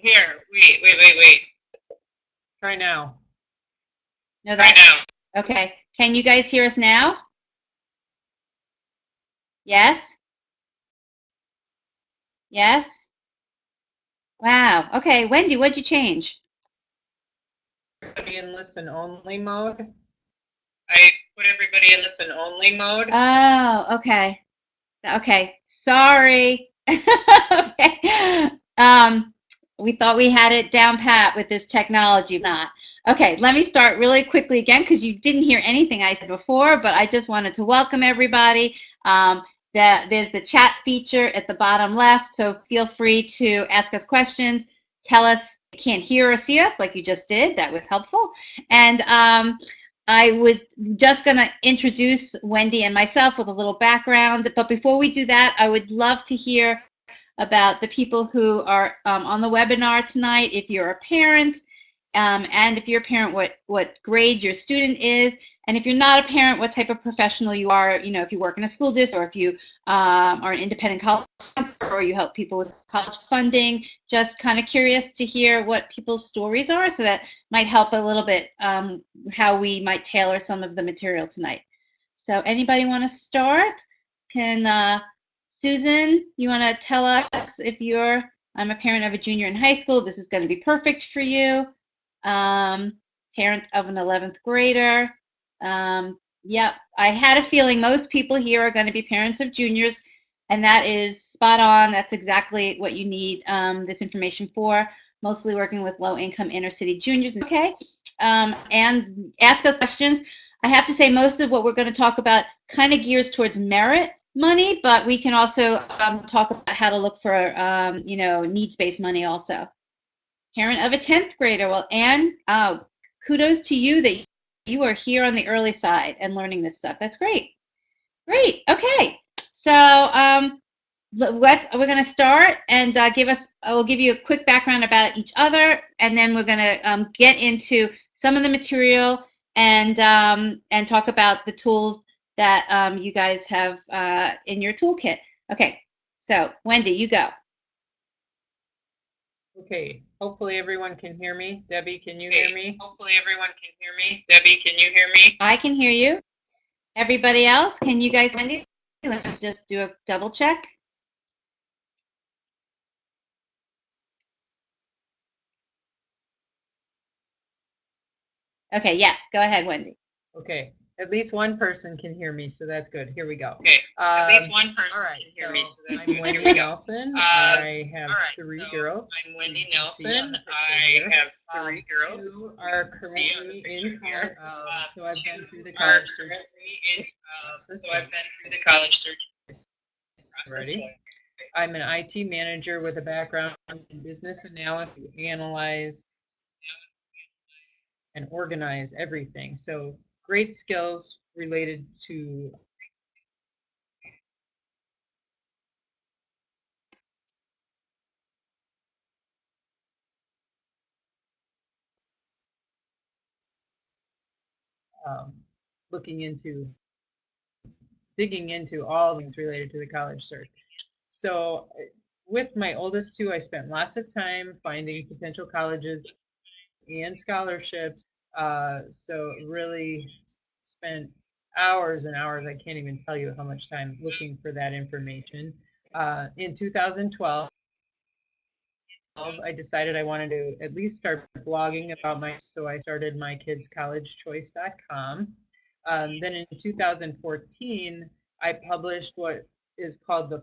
here. Wait. Try now. No, that's right now. Okay. Can you guys hear us now? Yes? Yes? Wow. Okay. Wendy, what'd you change? Everybody in listen only mode. I put everybody in listen only mode. Oh, okay. Okay. Sorry. Okay. We thought we had it down pat with this technology, not. Okay, let me start really quickly again because you didn't hear anything I said before, but I just wanted to welcome everybody. There's the chat feature at the bottom left, so feel free to ask us questions. Tell us you can't hear or see us like you just did. That was helpful. And I was just going to introduce Wendy and myself with a little background, but before we do that, I would love to hear about the people who are on the webinar tonight. If you're a parent, and if you're a parent, what grade your student is, and if you're not a parent, what type of professional you are. You know, if you work in a school district, or if you are an independent college counselor, or you help people with college funding. Just kind of curious to hear what people's stories are, so that might help a little bit how we might tailor some of the material tonight. So, anybody want to start? Can Susan, you want to tell us if I'm a parent of a junior in high school, this is going to be perfect for you. Parent of an 11th grader. Yep, I had a feeling most people here are going to be parents of juniors, and that is spot on. That's exactly what you need this information for, mostly working with low-income inner-city juniors. Okay, and ask us questions. I have to say most of what we're going to talk about kind of gears towards merit money, but we can also talk about how to look for, needs-based money also. Parent of a 10th grader. Well, Anne, kudos to you that you are here on the early side and learning this stuff. That's great. Great. Okay. So we're going to start and we'll give you a quick background about each other, and then we're going to get into some of the material and talk about the tools that you guys have in your toolkit. Okay, so Wendy, you go. Okay, hopefully everyone can hear me. Debbie, can you hear me? Hopefully everyone can hear me. Debbie, can you hear me? I can hear you. Everybody else, can you guys, Wendy? Let me just do a double check. Okay, yes, go ahead, Wendy. Okay, at least one person can hear me, so that's good. Here we go. Okay, at least one person can hear me, so that's good. I'm Wendy Nelson. I have three girls. I'm Wendy Nelson. I have three girls. Two are currently in college, so I've been through the college search process. Ready? I'm an IT manager with a background in business analysis, analyze and organize everything. So great skills related to digging into all things related to the college search. So with my oldest two, I spent lots of time finding potential colleges and scholarships. So really spent hours and hours. I can't even tell you how much time looking for that information. In 2012, I decided I wanted to at least start blogging about so I started mykidscollegechoice.com. Then in 2014, I published what is called the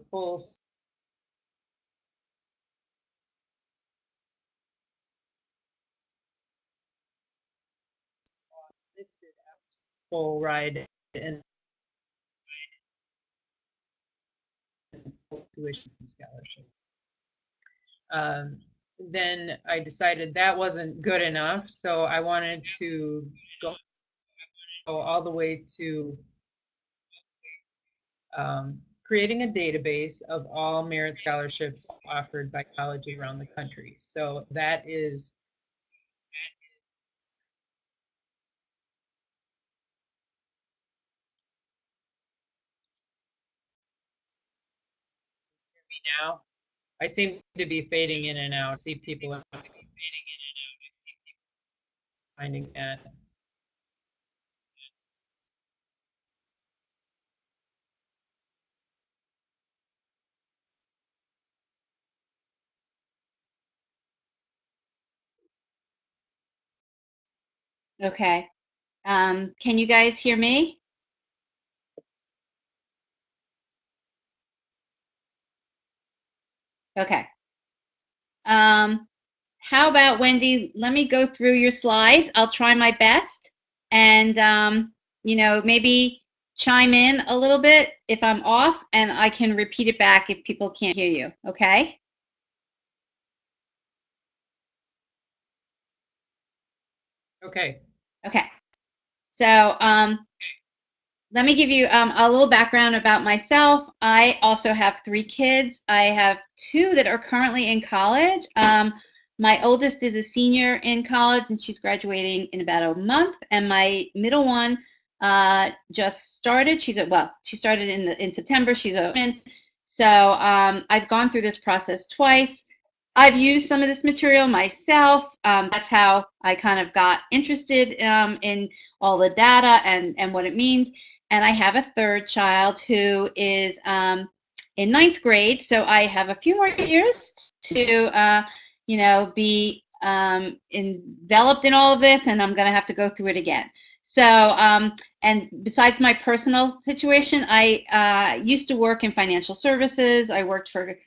full ride and tuition scholarship. Then I decided that wasn't good enough, so I wanted to go all the way to creating a database of all merit scholarships offered by colleges around the country. So that is now. I seem to be fading in and out. I see people finding that. Okay. Can you guys hear me? Okay. How about, Wendy, let me go through your slides. I'll try my best and, maybe chime in a little bit if I'm off, and I can repeat it back if people can't hear you, okay? Okay. Okay. So let me give you a little background about myself. I also have 3 kids. I have 2 that are currently in college. My oldest is a senior in college, and she's graduating in about a month. And my middle one just started. She started in September. She's a freshman. So I've gone through this process twice. I've used some of this material myself. That's how I kind of got interested in all the data and what it means. And I have a 3rd child who is in 9th grade, so I have a few more years to, be enveloped in all of this, and I'm going to have to go through it again. So, and besides my personal situation, I used to work in financial services. I worked for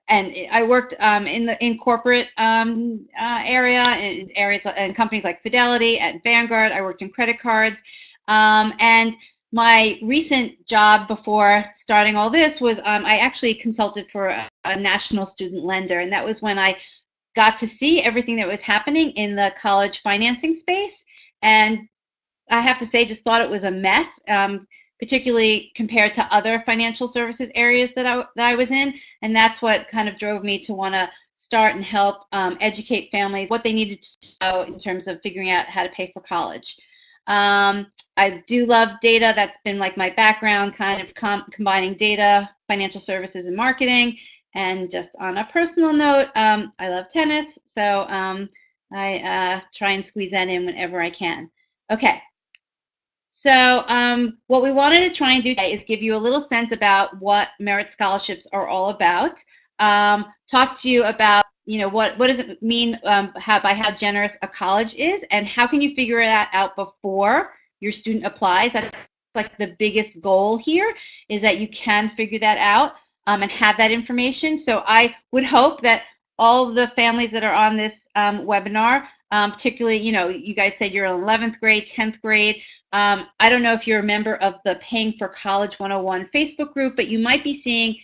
in corporate area, in areas and companies like Fidelity and Vanguard. I worked in credit cards. And my recent job before starting all this was I actually consulted for a national student lender, and that was when I got to see everything that was happening in the college financing space. And I have to say, just thought it was a mess, particularly compared to other financial services areas that I was in. And that's what kind of drove me to want to start and help educate families what they needed to know in terms of figuring out how to pay for college. I do love data. That's been like my background, kind of combining data, financial services, and marketing. And just on a personal note, I love tennis, so I try and squeeze that in whenever I can. Okay. So what we wanted to try and do today is give you a little sense about what merit scholarships are all about. Talk to you about, what does it mean by how generous a college is, and how can you figure that out before your student applies. That's like the biggest goal here, is that you can figure that out and have that information. So I would hope that all of the families that are on this webinar, particularly, you guys said you're in 11th grade, 10th grade. I don't know if you're a member of the Paying for College 101 Facebook group, but you might be seeing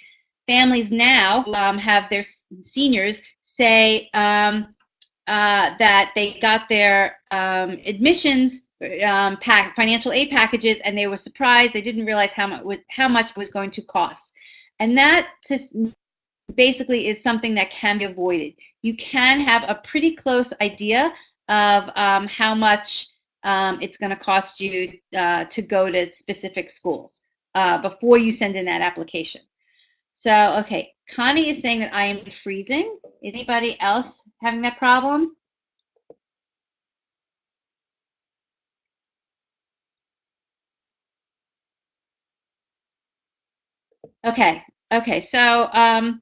families now have their seniors say that they got their admissions financial aid packages, and they were surprised. They didn't realize how much it was going to cost. And that just basically is something that can be avoided. You can have a pretty close idea of how much it's going to cost you to go to specific schools before you send in that application. So, okay, Connie is saying that I am freezing. Is anybody else having that problem? Okay, so I'm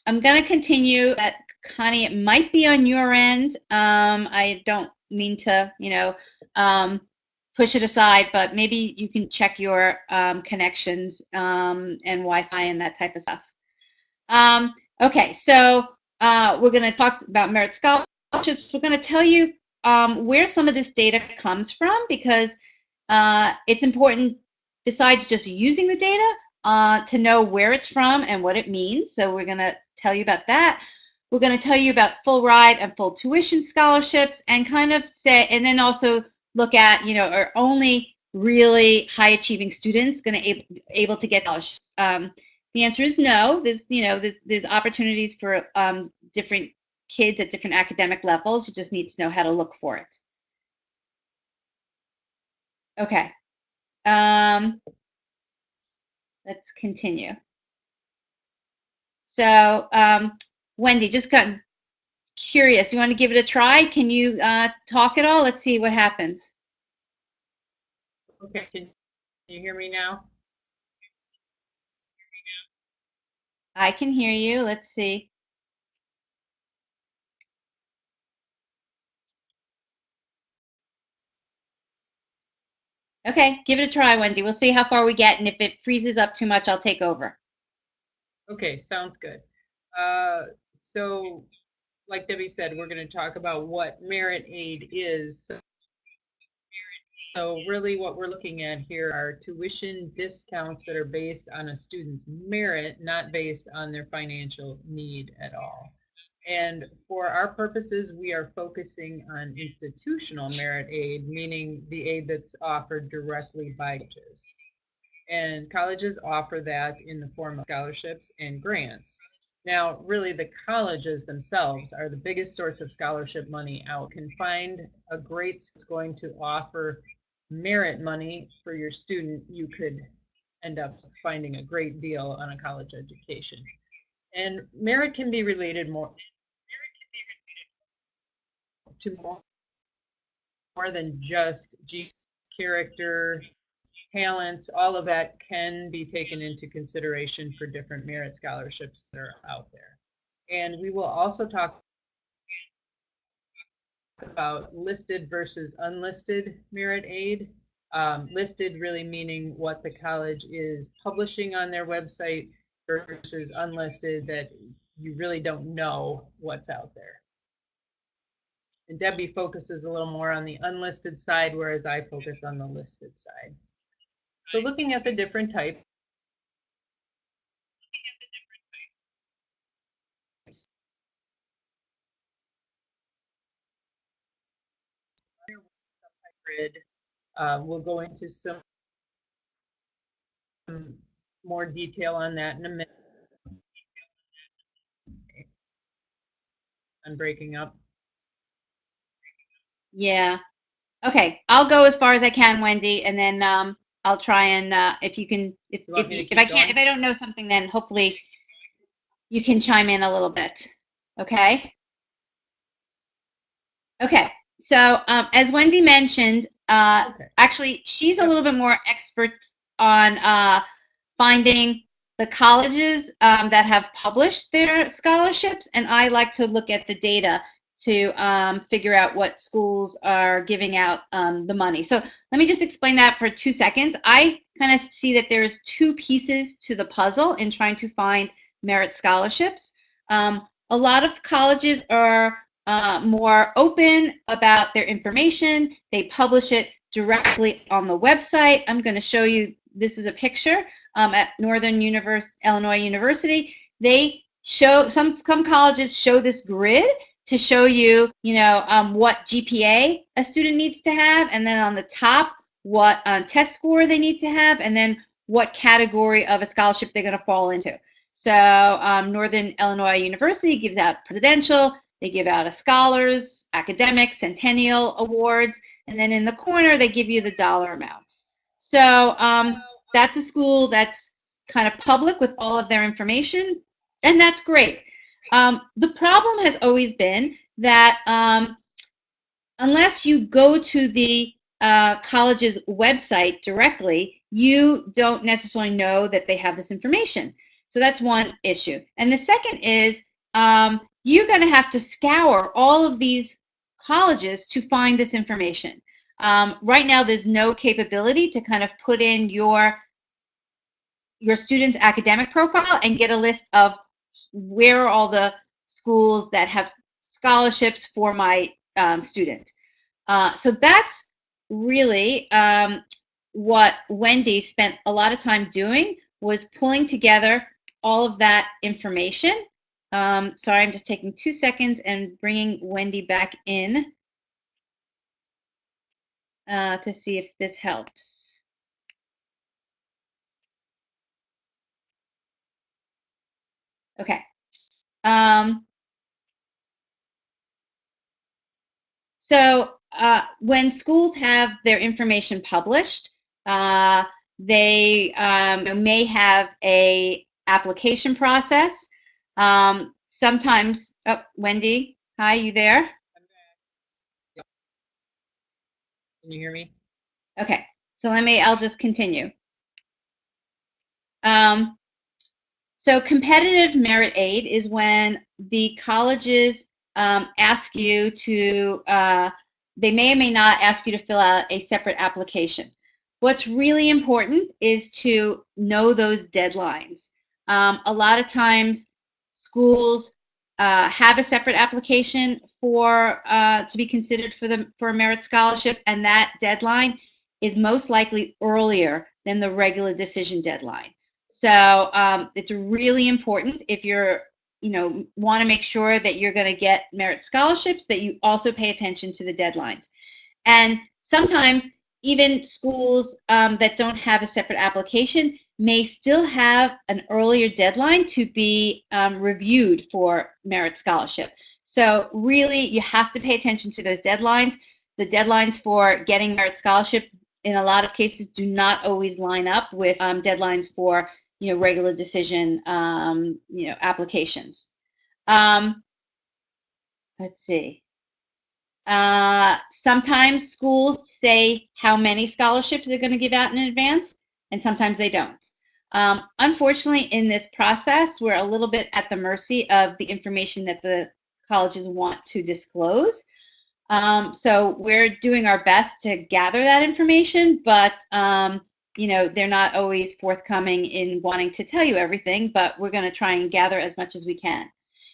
going to continue. That, Connie, it might be on your end. I don't mean to, push it aside, but maybe you can check your connections and Wi-Fi and that type of stuff. Okay, so we're going to talk about merit scholarships. We're going to tell you where some of this data comes from, because it's important, besides just using the data, to know where it's from and what it means. So we're going to tell you about that. We're going to tell you about full ride and full tuition scholarships, and kind of say, and then also look at, are only really high achieving students going to able to get scholarships? The answer is no. There's opportunities for different kids at different academic levels. You just need to know how to look for it. Okay. Let's continue. So, Wendy, just got curious. You want to give it a try? Can you talk at all? Let's see what happens. Okay, can you hear me now? I can hear you. Let's see. Okay, give it a try, Wendy. We'll see how far we get, and if it freezes up too much, I'll take over. Okay, sounds good. So, like Debbie said, we're going to talk about what merit aid is. So really what we're looking at here are tuition discounts that are based on a student's merit, not based on their financial need at all. And for our purposes, we are focusing on institutional merit aid, meaning the aid that's offered directly by colleges. And colleges offer that in the form of scholarships and grants. Now, really, the colleges themselves are the biggest source of scholarship money out. You can find a great school that's going to offer merit money for your student. You could end up finding a great deal on a college education. And merit can be related more than just character, talents. All of that can be taken into consideration for different merit scholarships that are out there. And we will also talk about listed versus unlisted merit aid. Listed really meaning what the college is publishing on their website versus unlisted that you really don't know what's out there. And Debbie focuses a little more on the unlisted side, whereas I focus on the listed side. So looking at the different types, we'll go into some more detail on that in a minute. On breaking up. Yeah. Okay, I'll go as far as I can, Wendy, and then I'll try and if you can, if I don't know something, then hopefully you can chime in a little bit. Okay. Okay. So as Wendy mentioned, actually she's a little bit more expert on finding the colleges that have published their scholarships, and I like to look at the data to figure out what schools are giving out the money. So let me just explain that for 2 seconds. I kind of see that there's two pieces to the puzzle in trying to find merit scholarships. A lot of colleges are more open about their information. They publish it directly on the website. I'm going to show you, this is a picture at Northern Illinois University. They show, some colleges show this grid to show you, what GPA a student needs to have, and then on the top, what test score they need to have, and then what category of a scholarship they're going to fall into. So Northern Illinois University gives out presidential, they give out a scholars, academic, centennial awards, and then in the corner, they give you the dollar amounts. So that's a school that's kind of public with all of their information, and that's great. The problem has always been that unless you go to the college's website directly, you don't necessarily know that they have this information. So that's one issue. And the second is you're going to have to scour all of these colleges to find this information. Right now, there's no capability to kind of put in your student's academic profile and get a list of where are all the schools that have scholarships for my student. So that's really what Wendy spent a lot of time doing, was pulling together all of that information. Sorry, I'm just taking 2 seconds and bringing Wendy back in to see if this helps. Okay. So when schools have their information published, they may have a application process. Sometimes, oh, Wendy, hi, you there? Can you hear me? Okay, so I'll just continue. So competitive merit aid is when the colleges ask you to, they may or may not ask you to fill out a separate application. What's really important is to know those deadlines. A lot of times schools have a separate application for to be considered for a merit scholarship, and that deadline is most likely earlier than the regular decision deadline. So it's really important if you're, want to make sure that you're going to get merit scholarships, that you also pay attention to the deadlines. And sometimes even schools that don't have a separate application may still have an earlier deadline to be reviewed for merit scholarship. So really, you have to pay attention to those deadlines. The deadlines for getting merit scholarship in a lot of cases do not always line up with deadlines for regular decision applications. Let's see. Sometimes schools say how many scholarships they're going to give out in advance, and sometimes they don't. Unfortunately, in this process, we're a little bit at the mercy of the information that the colleges want to disclose. So we're doing our best to gather that information, but they're not always forthcoming in wanting to tell you everything, but we're going to try and gather as much as we can.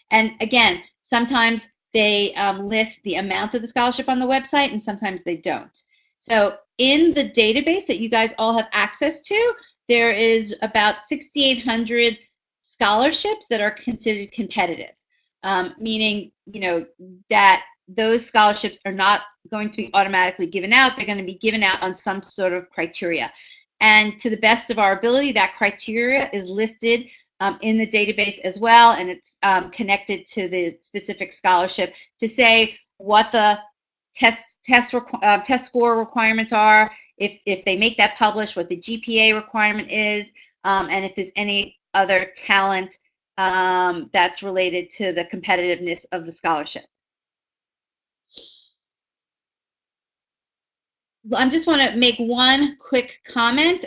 And again, sometimes they list the amount of the scholarship on the website, and sometimes they don't. So in the database that you guys all have access to, there is about 6,800 scholarships that are considered competitive, meaning that those scholarships are not going to be automatically given out. They're going to be given out on some sort of criteria. And to the best of our ability, that criteria is listed in the database as well, and it's connected to the specific scholarship to say what the test score requirements are, if they make that published, what the GPA requirement is, and if there's any other talent that's related to the competitiveness of the scholarship. I just want to make one quick comment.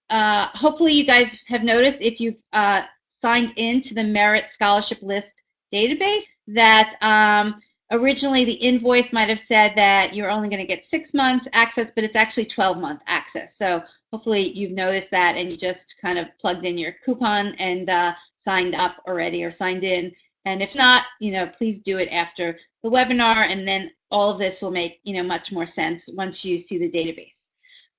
Hopefully you guys have noticed, if you've signed into the Merit Scholarship List database, that originally the invoice might have said that you're only going to get 6 months access, but it's actually 12-month access. So hopefully you've noticed that and you just kind of plugged in your coupon and signed up already or signed in. And if not, please do it after the webinar, and then all of this will make much more sense once you see the database.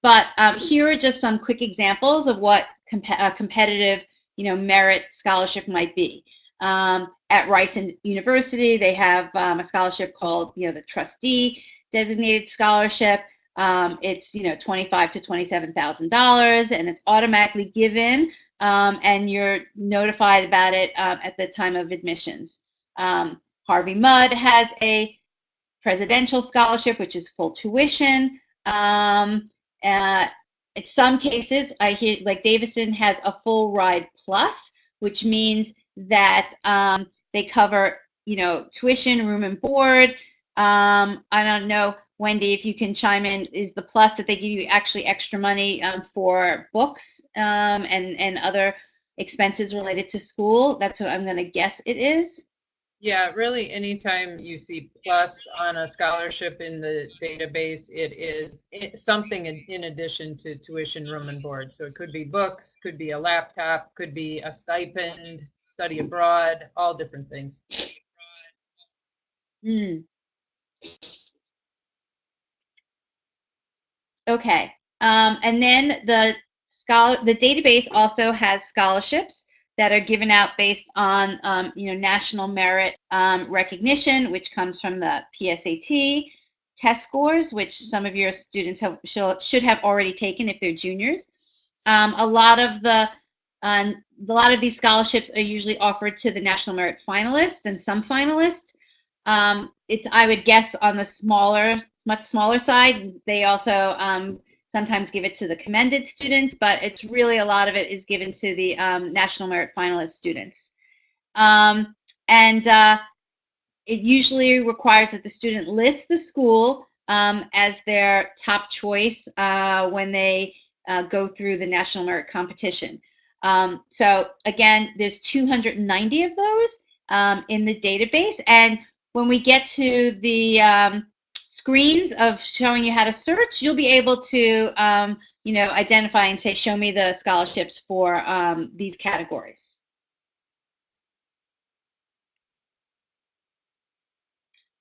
But here are just some quick examples of what a competitive merit scholarship might be. At Rice University, they have a scholarship called the Trustee Designated Scholarship. It's $25,000 to $27,000, and it's automatically given, and you're notified about it at the time of admissions. Harvey Mudd has a presidential scholarship, which is full tuition. In some cases, I hear like Davison has a full ride plus, which means that they cover tuition, room and board. I don't know, Wendy, if you can chime in, is the plus that they give you actually extra money for books and other expenses related to school? That's what I'm going to guess it is. Yeah, really, anytime you see plus on a scholarship in the database, it is something in addition to tuition, room, and board. So it could be books, could be a laptop, could be a stipend, study abroad, all different things. Okay, and then the database also has scholarships that are given out based on national merit recognition, which comes from the PSAT, test scores, which some of your students should have already taken if they're juniors. A lot of these scholarships are usually offered to the national merit finalists and some finalists. I would guess on the much smaller side. They also sometimes give it to the commended students, but it's really a lot of it is given to the National Merit Finalist students. And it usually requires that the student list the school as their top choice when they go through the National Merit Competition. So again, there's 290 of those in the database. And when we get to the screens of showing you how to search, you'll be able to identify and say, show me the scholarships for these categories.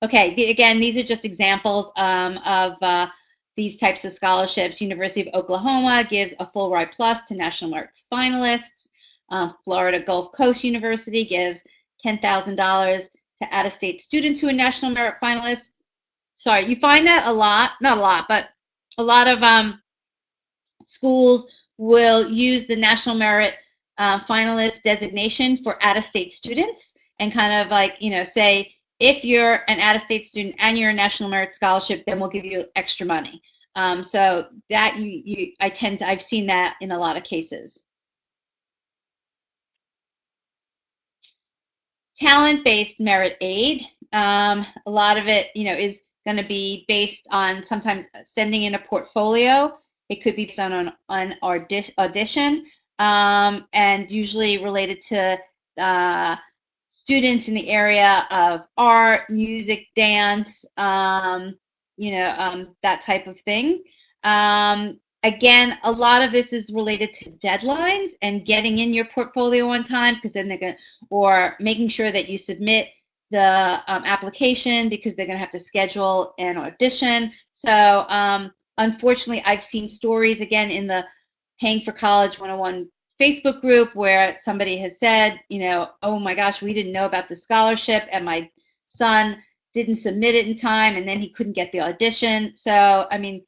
Okay, again, these are just examples of these types of scholarships. University of Oklahoma gives a full ride plus to National Merit finalists. Florida Gulf Coast University gives $10,000 to out-of-state students who are National Merit finalists. Sorry, you find that a lot, not a lot, but a lot of schools will use the National Merit finalist designation for out-of-state students and kind of like, say, if you're an out-of-state student and you're a National Merit Scholarship, then we'll give you extra money. So that I've seen that in a lot of cases. Talent-based merit aid, a lot of it, is going to be based on sometimes sending in a portfolio. It could be based on an audition, and usually related to students in the area of art, music, dance, that type of thing. Again, a lot of this is related to deadlines and getting in your portfolio on time, because then they're going to, or making sure that you submit the application, because they're going to have to schedule an audition. So unfortunately, I've seen stories again in the Paying for College 101 Facebook group where somebody has said, oh my gosh, we didn't know about the scholarship and my son didn't submit it in time and then he couldn't get the audition. So, I mean,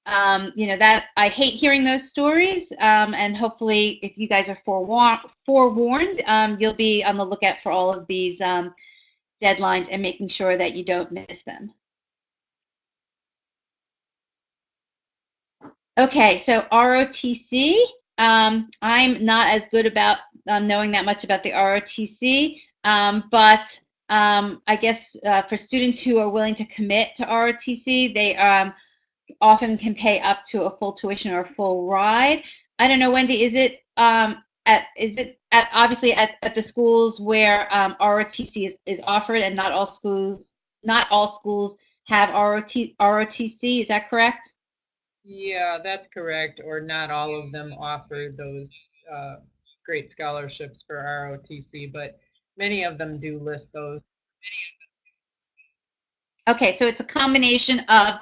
that I hate hearing those stories, and hopefully if you guys are forewarned, you'll be on the lookout for all of these deadlines and making sure that you don't miss them. Okay, so ROTC. I'm not as good about knowing that much about the ROTC, but I guess for students who are willing to commit to ROTC, they often can pay up to a full tuition or a full ride. I don't know, Wendy, is it obviously at the schools where ROTC is offered, and not all schools have ROTC, is that correct? Yeah, that's correct. Or not all of them offer those great scholarships for ROTC, but many of them do list those. Okay, so it's a combination of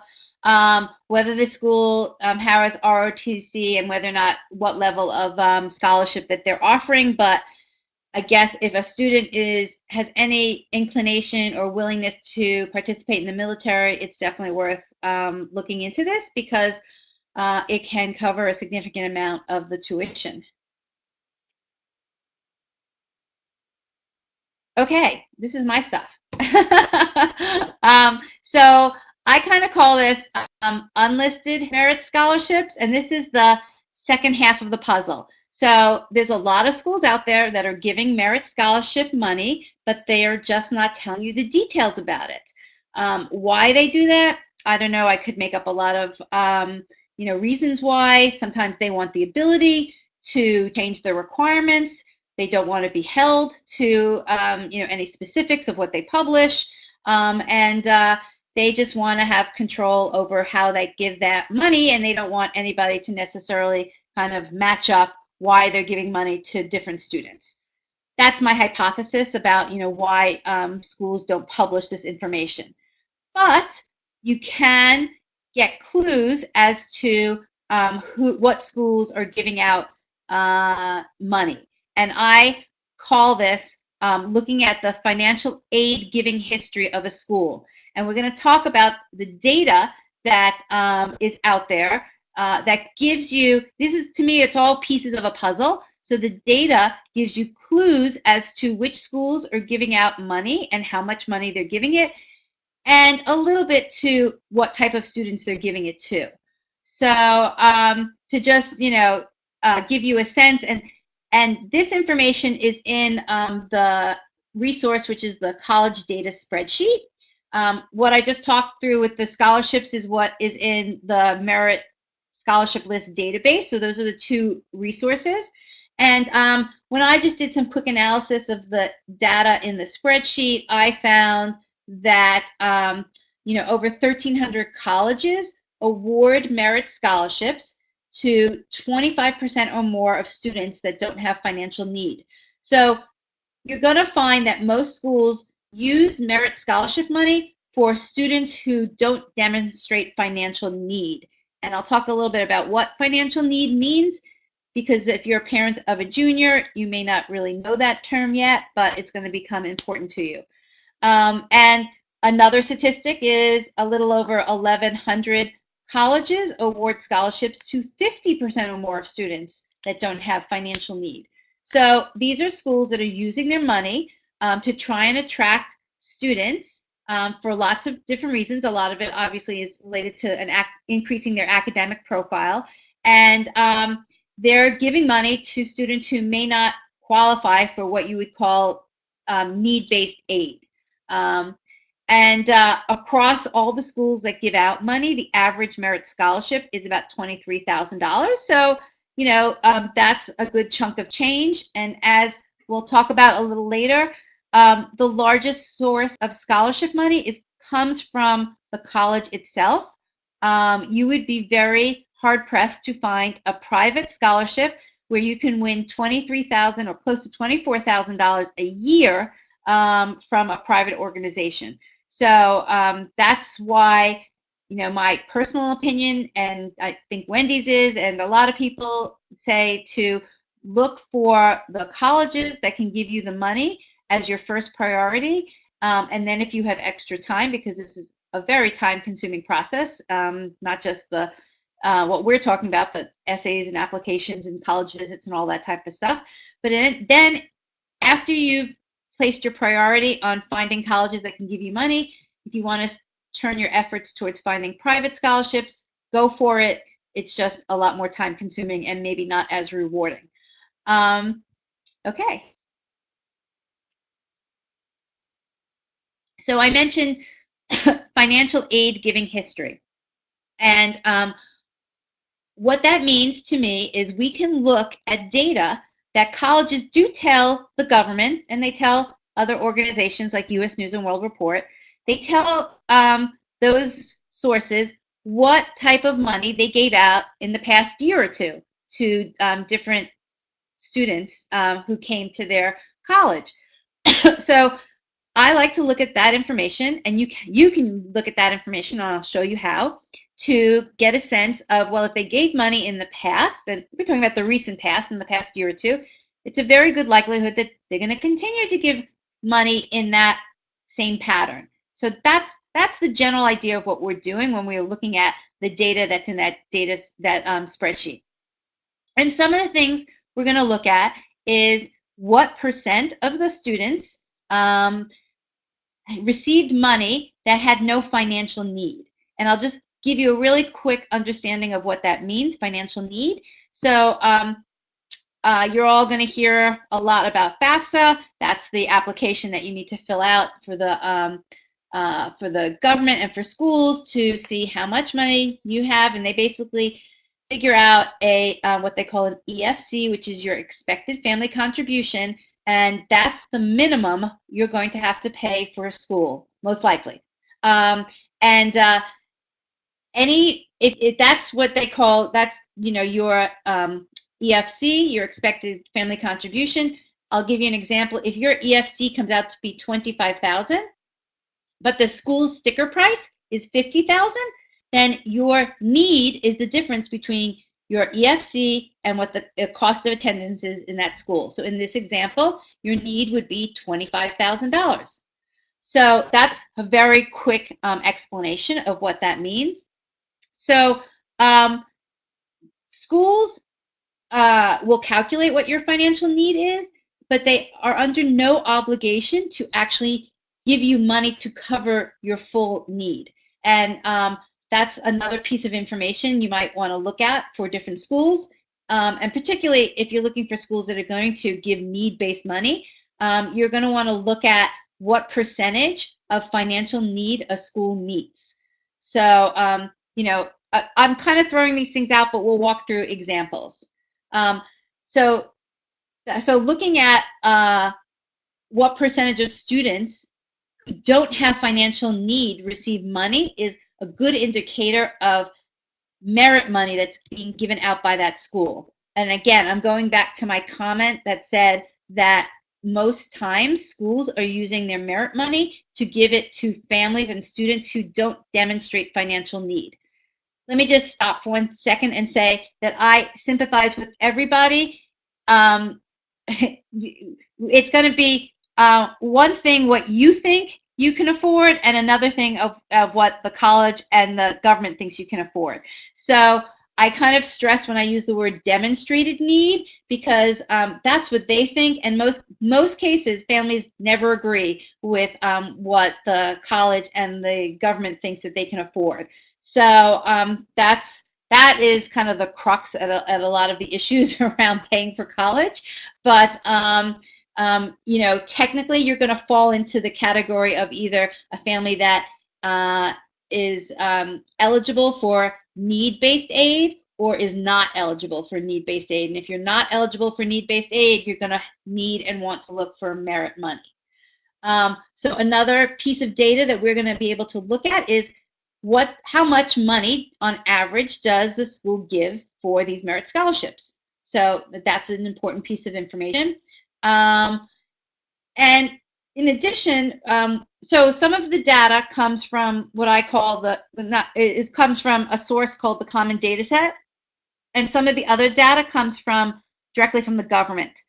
whether the school has ROTC and whether or not, what level of scholarship that they're offering. But I guess if a student has any inclination or willingness to participate in the military, it's definitely worth looking into this, because it can cover a significant amount of the tuition. Okay, this is my stuff. So I kind of call this unlisted merit scholarships, and this is the second half of the puzzle. So there's a lot of schools out there that are giving merit scholarship money, but they are just not telling you the details about it. Why they do that, I don't know. I could make up a lot of reasons why. Sometimes they want the ability to change their requirements. They don't want to be held to any specifics of what they publish, and they just want to have control over how they give that money, and they don't want anybody to necessarily kind of match up why they're giving money to different students. That's my hypothesis about why schools don't publish this information. But you can get clues as to what schools are giving out money. And I call this looking at the financial aid giving history of a school. And we're going to talk about the data that is out there that gives you, this is, to me, it's all pieces of a puzzle. So the data gives you clues as to which schools are giving out money and how much money they're giving it, and a little bit to what type of students they're giving it to. So to just, give you a sense, and And this information is in the resource, which is the college data spreadsheet. What I just talked through with the scholarships is what is in the Merit Scholarship List database. So those are the two resources. And when I just did some quick analysis of the data in the spreadsheet, I found that over 1,300 colleges award merit scholarships to 25% or more of students that don't have financial need. So you're going to find that most schools use merit scholarship money for students who don't demonstrate financial need. And I'll talk a little bit about what financial need means, because if you're a parent of a junior, you may not really know that term yet, but it's going to become important to you. And another statistic is a little over 1,100 colleges award scholarships to 50% or more of students that don't have financial need. So these are schools that are using their money to try and attract students for lots of different reasons. A lot of it obviously is related to increasing their academic profile. And they're giving money to students who may not qualify for what you would call need-based aid. And across all the schools that give out money, the average merit scholarship is about $23,000. So, that's a good chunk of change. And as we'll talk about a little later, the largest source of scholarship money comes from the college itself. You would be very hard-pressed to find a private scholarship where you can win $23,000 or close to $24,000 a year from a private organization. So that's why, my personal opinion, and I think Wendy's is, and a lot of people say to look for the colleges that can give you the money as your first priority. And then if you have extra time, because this is a very time-consuming process, not just the what we're talking about, but essays and applications and college visits and all that type of stuff. But then after you've placed your priority on finding colleges that can give you money, if you want to turn your efforts towards finding private scholarships, go for it. It's just a lot more time consuming and maybe not as rewarding. Okay. So I mentioned financial aid giving history. And what that means to me is we can look at data that colleges do tell the government, and they tell other organizations like U.S. News and World Report. They tell those sources what type of money they gave out in the past year or two to different students who came to their college. So I like to look at that information, and you can look at that information, and I'll show you how, to get a sense of, well, if they gave money in the past, and we're talking about the recent past, in the past year or two, it's a very good likelihood that they're going to continue to give money in that same pattern. So that's the general idea of what we're doing when we're looking at the data that's in that spreadsheet. And some of the things we're going to look at is what percent of the students received money that had no financial need. And I'll just give you a really quick understanding of what that means, financial need. So you're all going to hear a lot about FAFSA. That's the application that you need to fill out for the government and for schools to see how much money you have, and they basically figure out what they call an EFC, which is your expected family contribution, and that's the minimum you're going to have to pay for a school, most likely. If that's what they call, that's your EFC, your expected family contribution. I'll give you an example. If your EFC comes out to be $25,000, but the school's sticker price is $50,000, then your need is the difference between your EFC and what the cost of attendance is in that school. So in this example, your need would be $25,000. So that's a very quick explanation of what that means. So schools will calculate what your financial need is, but they are under no obligation to actually give you money to cover your full need. And that's another piece of information you might want to look at for different schools. and particularly if you're looking for schools that are going to give need-based money, you're going to want to look at what percentage of financial need a school meets. So, you know, I'm kind of throwing these things out, but we'll walk through examples. So looking at what percentage of students who don't have financial need receive money is a good indicator of merit money that's being given out by that school. And again, I'm going back to my comment that said that most times schools are using their merit money to give it to families and students who don't demonstrate financial need. Let me just stop for 1 second and say that I sympathize with everybody. It's going to be one thing what you think you can afford, and another thing of what the college and the government thinks you can afford. So I kind of stress when I use the word demonstrated need, because that's what they think, and most cases families never agree with what the college and the government thinks that they can afford. So that is kind of the crux at a lot of the issues around paying for college. But you know, technically you're going to fall into the category of either a family that is eligible for need-based aid or is not eligible for need-based aid. And if you're not eligible for need-based aid, you're going to need and want to look for merit money. So another piece of data that we're going to be able to look at is how much money on average does the school give for these merit scholarships. So that's an important piece of information. And in addition, so some of the data comes from what I call comes from a source called the Common Data Set, and some of the other data comes directly from the government.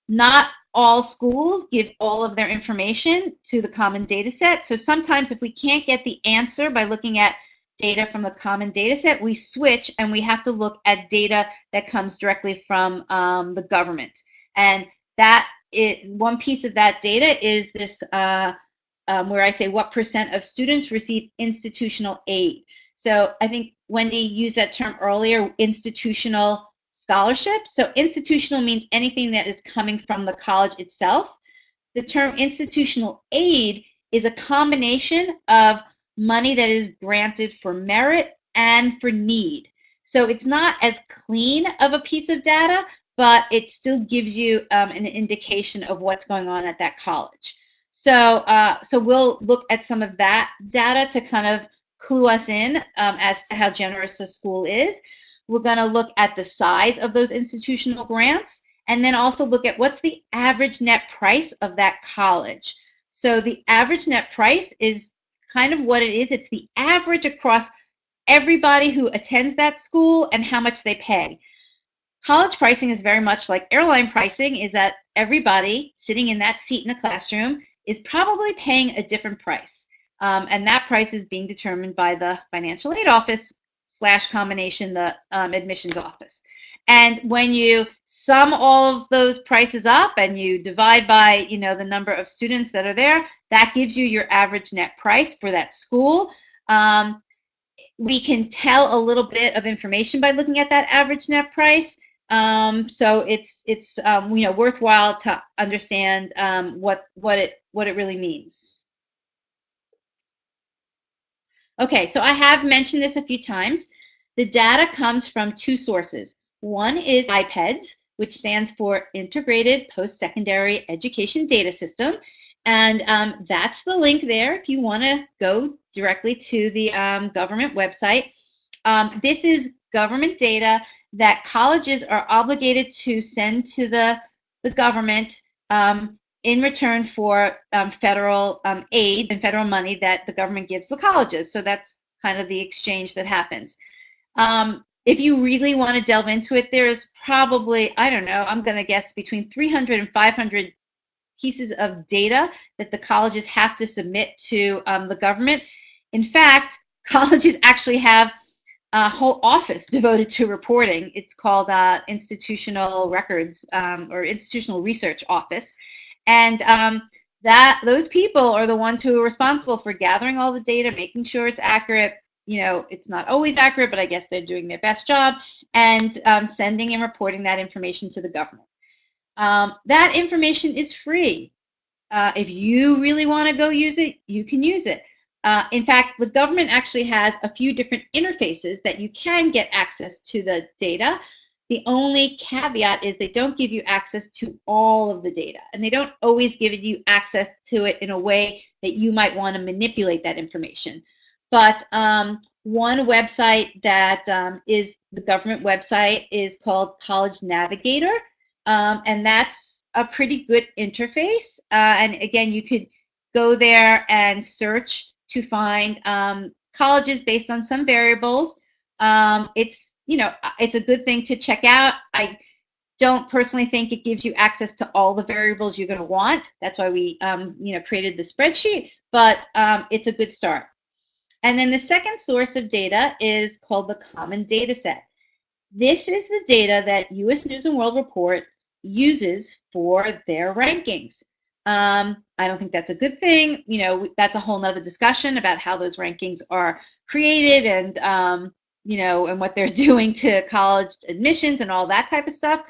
Not all schools give all of their information to the Common Data Set, so sometimes if we can't get the answer by looking at data from the Common Data Set, we switch and we have to look at data that comes directly from the government. And one piece of that data is this, where I say what percent of students receive institutional aid. So I think Wendy used that term earlier, institutional scholarships. So institutional means anything that is coming from the college itself. The term institutional aid is a combination of money that is granted for merit and for need. So it's not as clean of a piece of data, but it still gives you an indication of what's going on at that college. So we'll look at some of that data to kind of clue us in as to how generous the school is. We're going to look at the size of those institutional grants, and then also look at what's the average net price of that college. So the average net price is kind of what it is. It's the average across everybody who attends that school and how much they pay. College pricing is very much like airline pricing, is that everybody sitting in that seat in the classroom is probably paying a different price. And that price is being determined by the financial aid office / combination, the admissions office. And when you sum all of those prices up and you divide by, you know, the number of students that are there, that gives you your average net price for that school. We can tell a little bit of information by looking at that average net price. So it's you know, worthwhile to understand what it really means. Okay, so I have mentioned this a few times. The data comes from two sources. One is Ipeds, which stands for Integrated Post-Secondary Education Data System, and that's the link there if you want to go directly to the government website. This is government data that colleges are obligated to send to the government in return for federal aid and federal money that the government gives the colleges. So that's kind of the exchange that happens. If you really want to delve into it, there's probably, I don't know, I'm going to guess between 300 and 500 pieces of data that the colleges have to submit to the government. In fact, colleges actually have a whole office devoted to reporting. It's called Institutional Records or Institutional Research Office. And those people are the ones who are responsible for gathering all the data, making sure it's accurate, it's not always accurate, but I guess they're doing their best job, and sending and reporting that information to the government. That information is free. If you really want to go use it, you can use it. In fact, the government actually has a few different interfaces that you can get access to the data. The only caveat is they don't give you access to all of the data, and they don't always give you access to it in a way that you might want to manipulate that information. But one website that is the government website is called College Navigator, and that's a pretty good interface. And again, you could go there and search to find colleges based on some variables. It's a good thing to check out. I don't personally think it gives you access to all the variables you're going to want. That's why we created the spreadsheet, but it's a good start. And then the second source of data is called the Common Data Set. This is the data that U.S. News and World Report uses for their rankings. I don't think that's a good thing. That's a whole nother discussion about how those rankings are created and, and what they're doing to college admissions and all that type of stuff.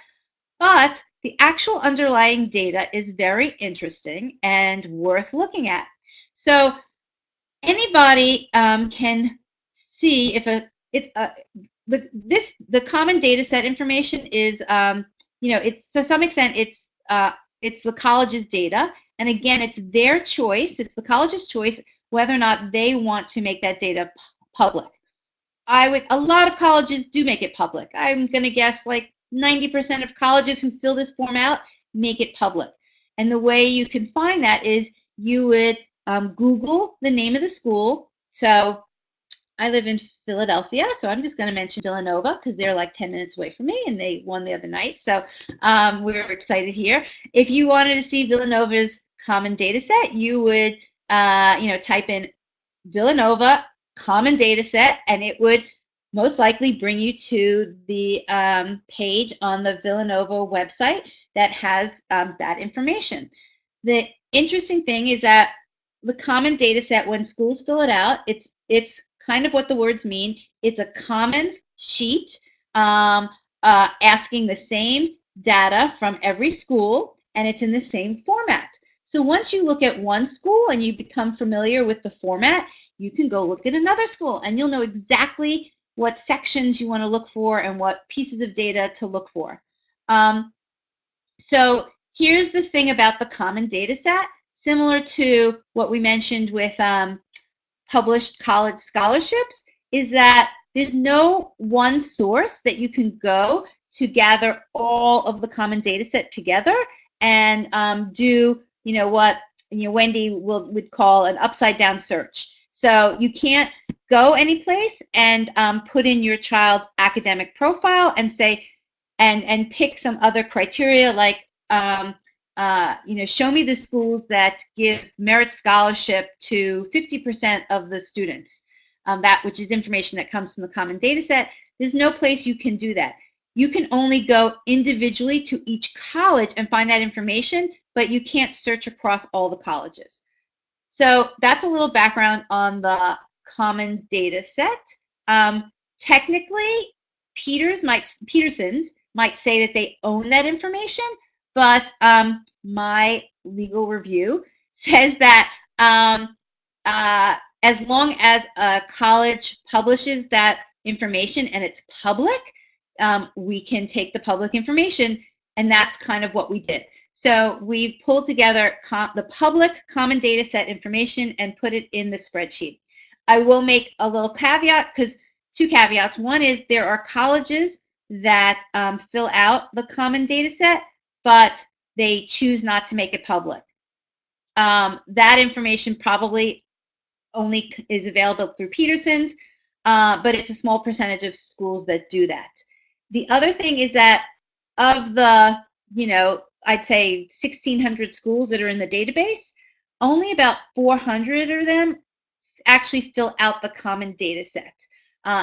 But the actual underlying data is very interesting and worth looking at. So anybody can see if the common data set information is it's to some extent it's the college's data, and again it's their choice. It's the college's choice whether or not they want to make that data public. A lot of colleges do make it public. I'm going to guess like 90% of colleges who fill this form out make it public. And the way you can find that is you would Google the name of the school. So I live in Philadelphia, so I'm just going to mention Villanova because they're like 10 minutes away from me, and they won the other night. So we're excited here. If you wanted to see Villanova's common data set, you would type in Villanova common data set, and it would most likely bring you to the page on the Villanova website that has that information. The interesting thing is that the common data set, when schools fill it out, it's kind of what the words mean. It's a common sheet asking the same data from every school, and it's in the same format. So once you look at one school and you become familiar with the format, you can go look at another school, and you'll know exactly what sections you want to look for and what pieces of data to look for. So here's the thing about the common data set, similar to what we mentioned with published college scholarships, is that there's no one source that you can go to gather all of the common data set together and do what Wendy would call an upside down search. So you can't go any place and put in your child's academic profile and say and pick some other criteria like show me the schools that give merit scholarship to 50% of the students, which is information that comes from the common data set. There's no place you can do that. You can only go individually to each college and find that information, but you can't search across all the colleges. So that's a little background on the common data set. Technically, Peterson's might say that they own that information, but my legal review says that as long as a college publishes that information and it's public, we can take the public information, and that's kind of what we did. So we've pulled together the public common data set information and put it in the spreadsheet. I will make a little caveat, because two caveats. One is there are colleges that fill out the common data set, but they choose not to make it public. That information probably only is available through Peterson's, but it's a small percentage of schools that do that. The other thing is that of the, I'd say 1,600 schools that are in the database, only about 400 of them actually fill out the common data set.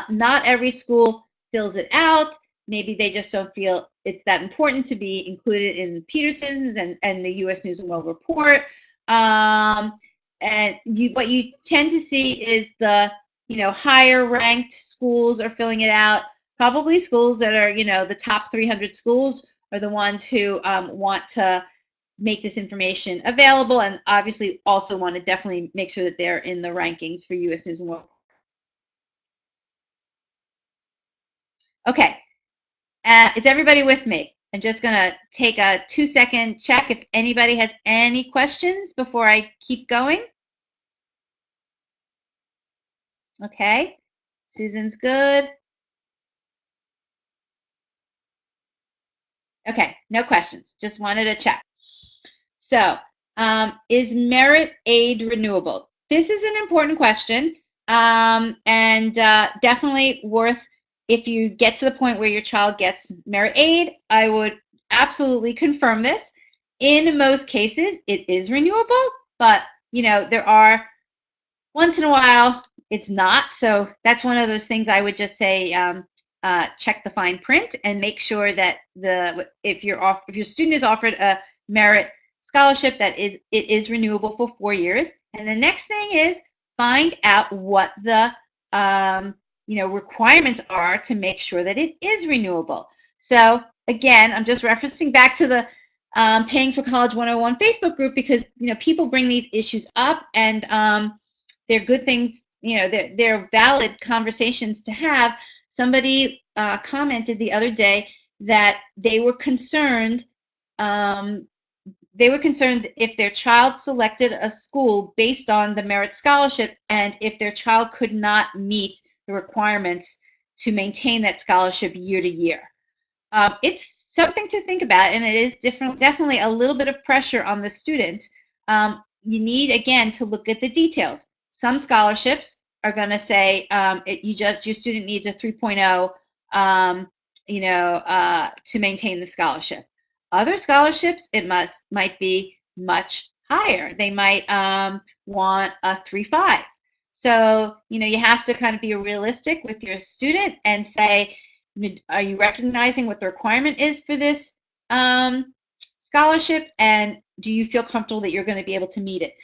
Not every school fills it out. Maybe they just don't feel it's that important to be included in Peterson's and the U.S. News and World Report. And what you tend to see is the higher ranked schools are filling it out. Probably schools that are, the top 300 schools are the ones who want to make this information available, and obviously also want to definitely make sure that they're in the rankings for U.S. News and World. Okay, is everybody with me? I'm just going to take a 2-second check if anybody has any questions before I keep going. Okay, Susan's good. Okay, no questions. Just wanted to check. So, is merit aid renewable? This is an important question, and definitely worth, if you get to the point where your child gets merit aid, I would absolutely confirm this. In most cases, it is renewable, but there are, once in a while, it's not. So that's one of those things I would just say, check the fine print and make sure that if your student is offered a merit scholarship, that it is renewable for 4 years. And the next thing is find out what the requirements are to make sure that it is renewable. So again, I'm just referencing back to the Paying for College 101 Facebook group, because people bring these issues up, and they're good things. They're valid conversations to have. Somebody commented the other day that they were concerned. They were concerned if their child selected a school based on the merit scholarship, and if their child could not meet the requirements to maintain that scholarship year to year. It's something to think about, and it is definitely a little bit of pressure on the student. You need, again, to look at the details. Some scholarships are going to say your student needs a 3.0, to maintain the scholarship. Other scholarships, it might be much higher. They might want a 3.5. So, you have to kind of be realistic with your student and say, are you recognizing what the requirement is for this scholarship, and do you feel comfortable that you're going to be able to meet it?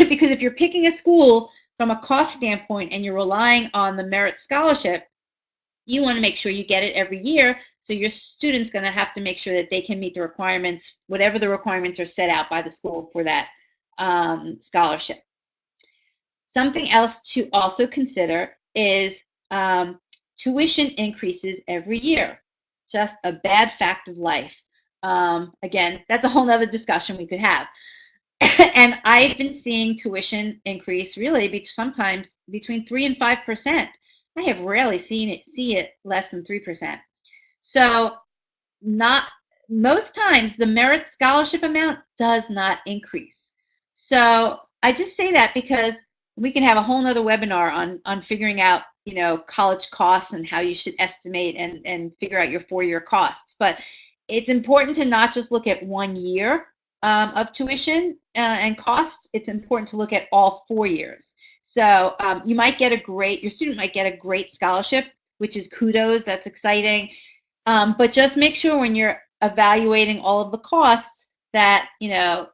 Because if you're picking a school from a cost standpoint and you're relying on the merit scholarship, you want to make sure you get it every year. So your student's going to have to make sure that they can meet the requirements, whatever the requirements are set out by the school for that scholarship. Something else to also consider is tuition increases every year. Just a bad fact of life. Again, that's a whole nother discussion we could have. And I've been seeing tuition increase really sometimes between 3 and 5%. I have rarely see it less than 3%. So most times the merit scholarship amount does not increase. So I just say that because we can have a whole nother webinar on figuring out college costs and how you should estimate and figure out your 4-year costs. But it's important to not just look at 1 year of tuition and costs. It's important to look at all 4 years. So your student might get a great scholarship, which is kudos, that's exciting. But just make sure when you're evaluating all of the costs that,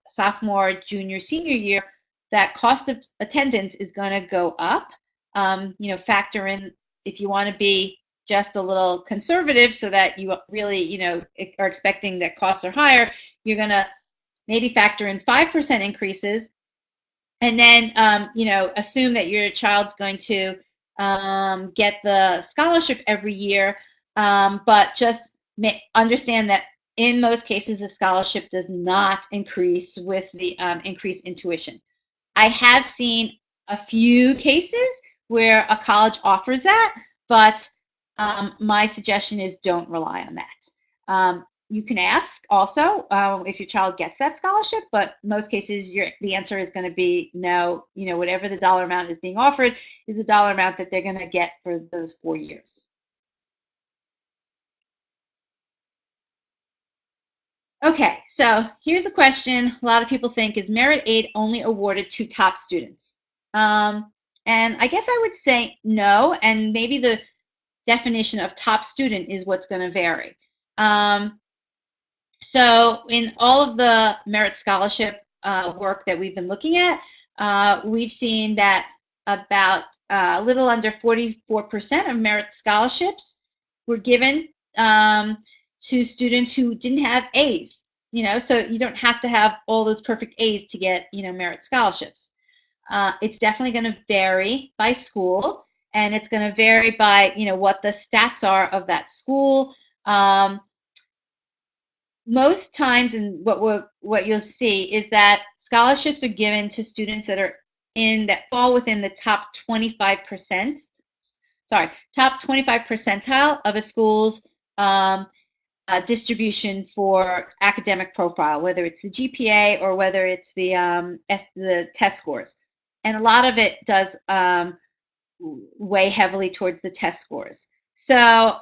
sophomore, junior, senior year, that cost of attendance is going to go up. Factor in, if you want to be just a little conservative so that you really, are expecting that costs are higher, you're going to maybe factor in 5% increases, and then, assume that your child's going to get the scholarship every year, but just understand that in most cases, the scholarship does not increase with the increase in tuition. I have seen a few cases where a college offers that, but my suggestion is don't rely on that. You can ask also if your child gets that scholarship, but most cases the answer is going to be no. Whatever the dollar amount is being offered is the dollar amount that they're going to get for those 4 years. Okay, so here's a question a lot of people think: is merit aid only awarded to top students? And I guess I would say no, and maybe the definition of top student is what's going to vary. So in all of the merit scholarship work that we've been looking at, we've seen that about a little under 44% of merit scholarships were given to students who didn't have A's. So you don't have to have all those perfect A's to get, merit scholarships. It's definitely going to vary by school, and it's going to vary by, what the stats are of that school. Most times, and what you'll see is that scholarships are given to students that fall within the top 25%. Top 25 percentile of a school's distribution for academic profile, whether it's the GPA or whether it's the test scores. And a lot of it does weigh heavily towards the test scores. So,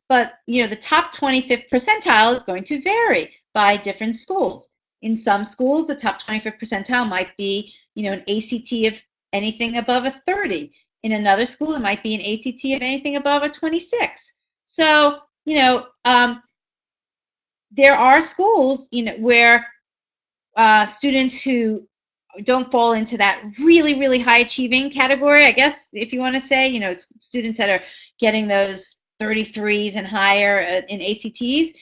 but the top 25th percentile is going to vary by different schools. In some schools, the top 25th percentile might be, an ACT of anything above a 30. In another school, it might be an ACT of anything above a 26. So, there are schools, where students who don't fall into that really, really high achieving category, I guess, if you want to say, students that are getting those 33s and higher in ACTs.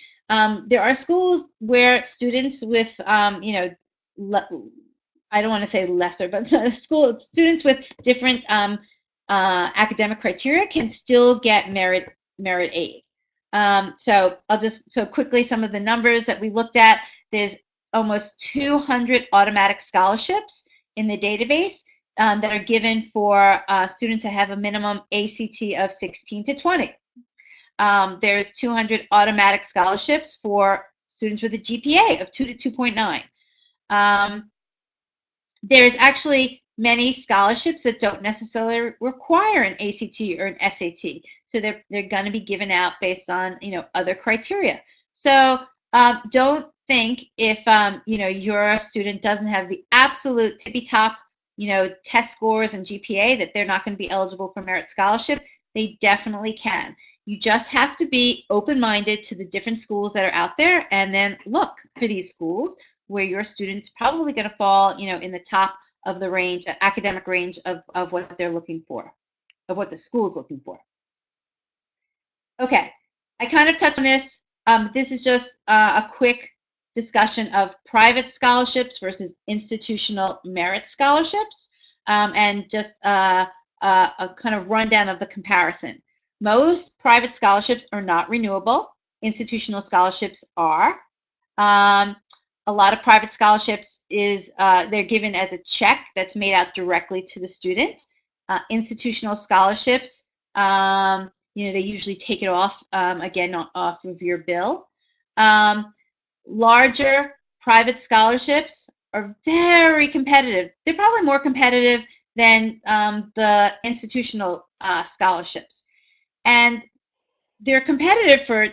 There are schools where students with, I don't want to say lesser, but students with different academic criteria can still get merit aid. So quickly, some of the numbers that we looked at. There's almost 200 automatic scholarships in the database that are given for students that have a minimum ACT of 16 to 20. There's 200 automatic scholarships for students with a GPA of 2 to 2.9. There's actually many scholarships that don't necessarily require an ACT or an SAT, so they're going to be given out based on other criteria. So don't think if your student doesn't have the absolute tippy top test scores and GPA that they're not going to be eligible for merit scholarship. They definitely can. You just have to be open-minded to the different schools that are out there, and then look for these schools where your student's probably going to fall in the top of the range, academic range of what they're looking for, of what the school's looking for. Okay, I kind of touched on this. This is just a quick discussion of private scholarships versus institutional merit scholarships, and just a kind of rundown of the comparison. Most private scholarships are not renewable. Institutional scholarships are. A lot of private scholarships they're given as a check that's made out directly to the student. Institutional scholarships, they usually take it off, again, off of your bill. Larger private scholarships are very competitive. They're probably more competitive than the institutional scholarships. And they're competitive for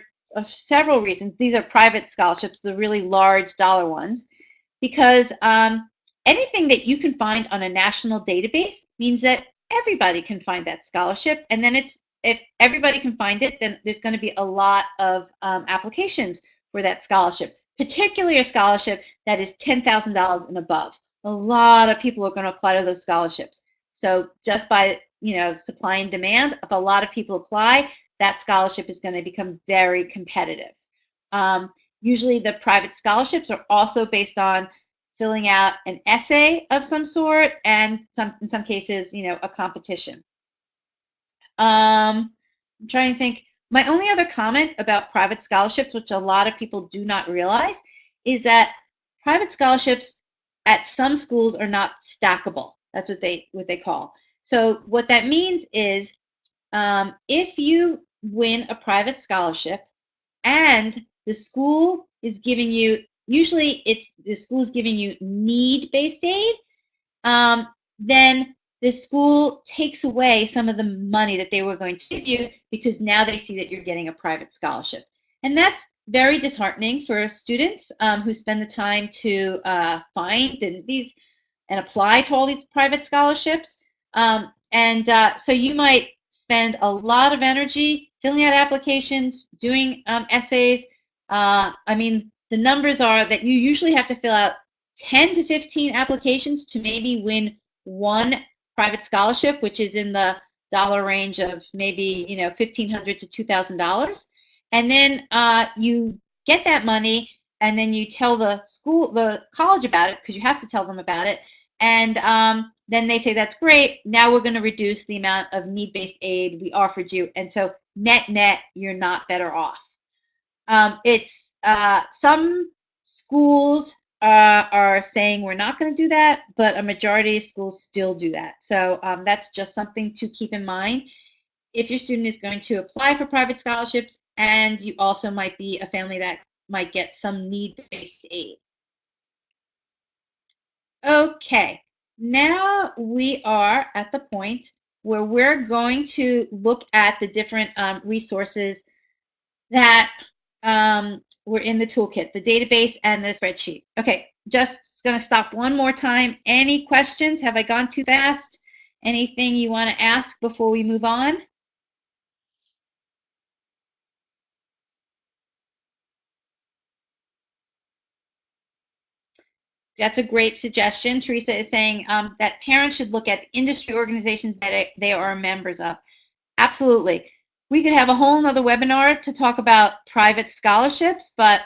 several reasons. These are private scholarships, the really large dollar ones, because anything that you can find on a national database means that everybody can find that scholarship. And then if everybody can find it, then there's going to be a lot of applications for that scholarship, particularly a scholarship that is $10,000 and above. A lot of people are going to apply to those scholarships. So just by supply and demand, if a lot of people apply, that scholarship is going to become very competitive. Usually the private scholarships are also based on filling out an essay of some sort, and in some cases, a competition. I'm trying to think. My only other comment about private scholarships, which a lot of people do not realize, is that private scholarships at some schools are not stackable. That's what they call. So what that means is if you win a private scholarship and the school is giving you, usually the school is giving you need-based aid, then the school takes away some of the money that they were going to give you because now they see that you're getting a private scholarship. And that's very disheartening for students who spend the time to find these and apply to all these private scholarships. So you might spend a lot of energy filling out applications, doing essays. I mean, the numbers are that you usually have to fill out 10 to 15 applications to maybe win one private scholarship, which is in the dollar range of maybe, you know, $1,500 to $2,000. And then you get that money, and then you tell the college about it, because you have to tell them about it. And then they say, that's great. Now we're going to reduce the amount of need-based aid we offered you. And so net, you're not better off. It's some schools are saying we're not going to do that, but a majority of schools still do that. So that's just something to keep in mind if your student is going to apply for private scholarships, and you also might be a family that might get some need-based aid. Okay, now we are at the point where we're going to look at the different resources that were in the toolkit, the database and the spreadsheet. Okay, just going to stop one more time. Any questions? Have I gone too fast? Anything you want to ask before we move on? That's a great suggestion. Teresa is saying that parents should look at industry organizations that they are members of. Absolutely. We could have a whole nother webinar to talk about private scholarships, but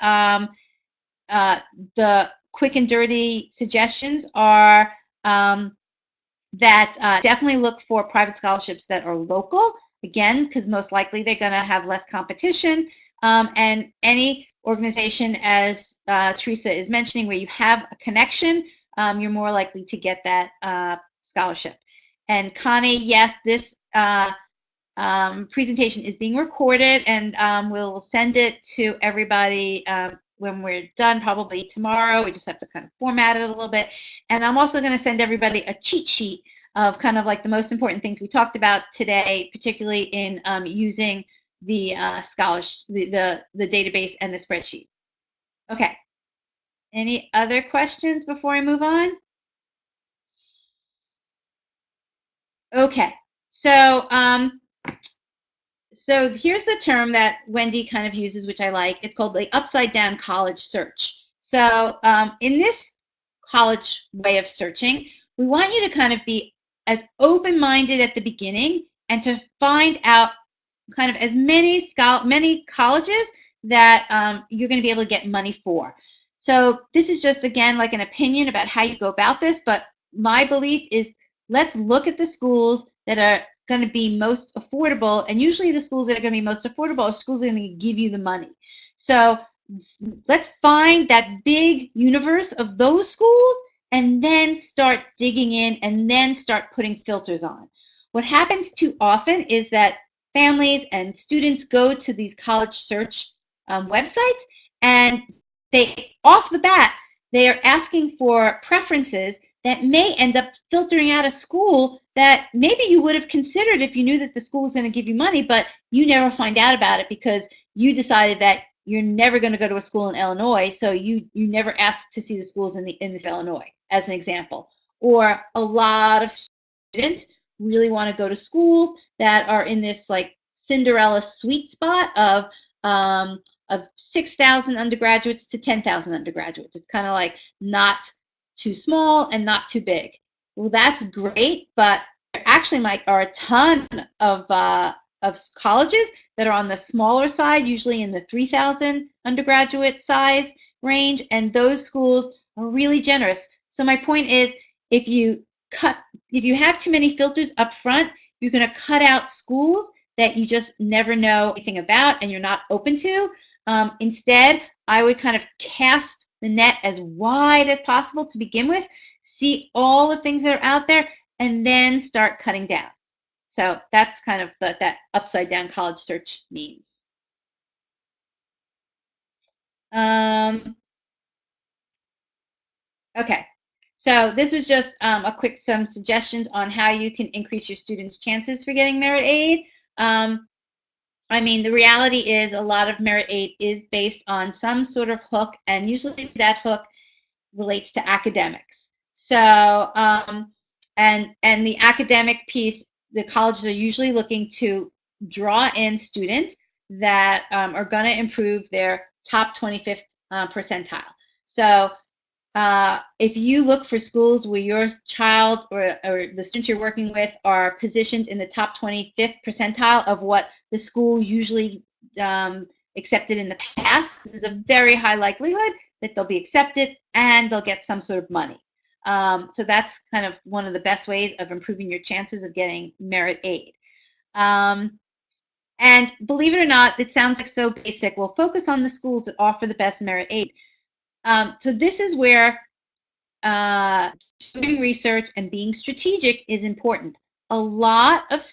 the quick and dirty suggestions are that definitely look for private scholarships that are local, again, because most likely they're going to have less competition, and any organization, as Teresa is mentioning, where you have a connection, you're more likely to get that scholarship. And Connie, yes, this presentation is being recorded, and we'll send it to everybody when we're done, probably tomorrow. We just have to kind of format it a little bit. And I'm also going to send everybody a cheat sheet of kind of like the most important things we talked about today, particularly in using the the database and the spreadsheet. Okay. Any other questions before I move on? Okay. So so here's the term that Wendy kind of uses, which I like. It's called the upside down college search. So in this college way of searching, we want you to kind of be as open-minded at the beginning and to find out kind of as many colleges that you're going to be able to get money for. So this is just, again, like an opinion about how you go about this, but my belief is let's look at the schools that are going to be most affordable, and usually the schools that are going to be most affordable are schools that are going to give you the money. So let's find that big universe of those schools and then start digging in and then start putting filters on. What happens too often is that families and students go to these college search websites, and they, off the bat, they are asking for preferences that may end up filtering out a school that maybe you would have considered if you knew that the school was going to give you money, but you never find out about it because you decided that you're never going to go to a school in Illinois, so you never asked to see the schools in this Illinois, as an example. Or a lot of students really want to go to schools that are in this like Cinderella sweet spot of 6,000 undergraduates to 10,000 undergraduates. It's kind of like not too small and not too big. Well, that's great, but there actually are a ton of colleges that are on the smaller side, usually in the 3,000 undergraduate size range, and those schools are really generous. So my point is, if you have too many filters up front, you're going to cut out schools that you just never know anything about and you're not open to. Instead, I would kind of cast the net as wide as possible to begin with, see all the things that are out there, and then start cutting down. So that's kind of what that upside down college search means. Okay, so this was just some suggestions on how you can increase your students' chances for getting merit aid. I mean, the reality is a lot of merit aid is based on some sort of hook, and usually that hook relates to academics. So, and the academic piece, the colleges are usually looking to draw in students that are going to improve their top 25th percentile. So if you look for schools where your child or the students you're working with are positioned in the top 25th percentile of what the school usually accepted in the past, there's a very high likelihood that they'll be accepted and they'll get some sort of money. So that's kind of one of the best ways of improving your chances of getting merit aid. And believe it or not, it sounds like so basic. We'll focus on the schools that offer the best merit aid. So this is where doing research and being strategic is important. A lot of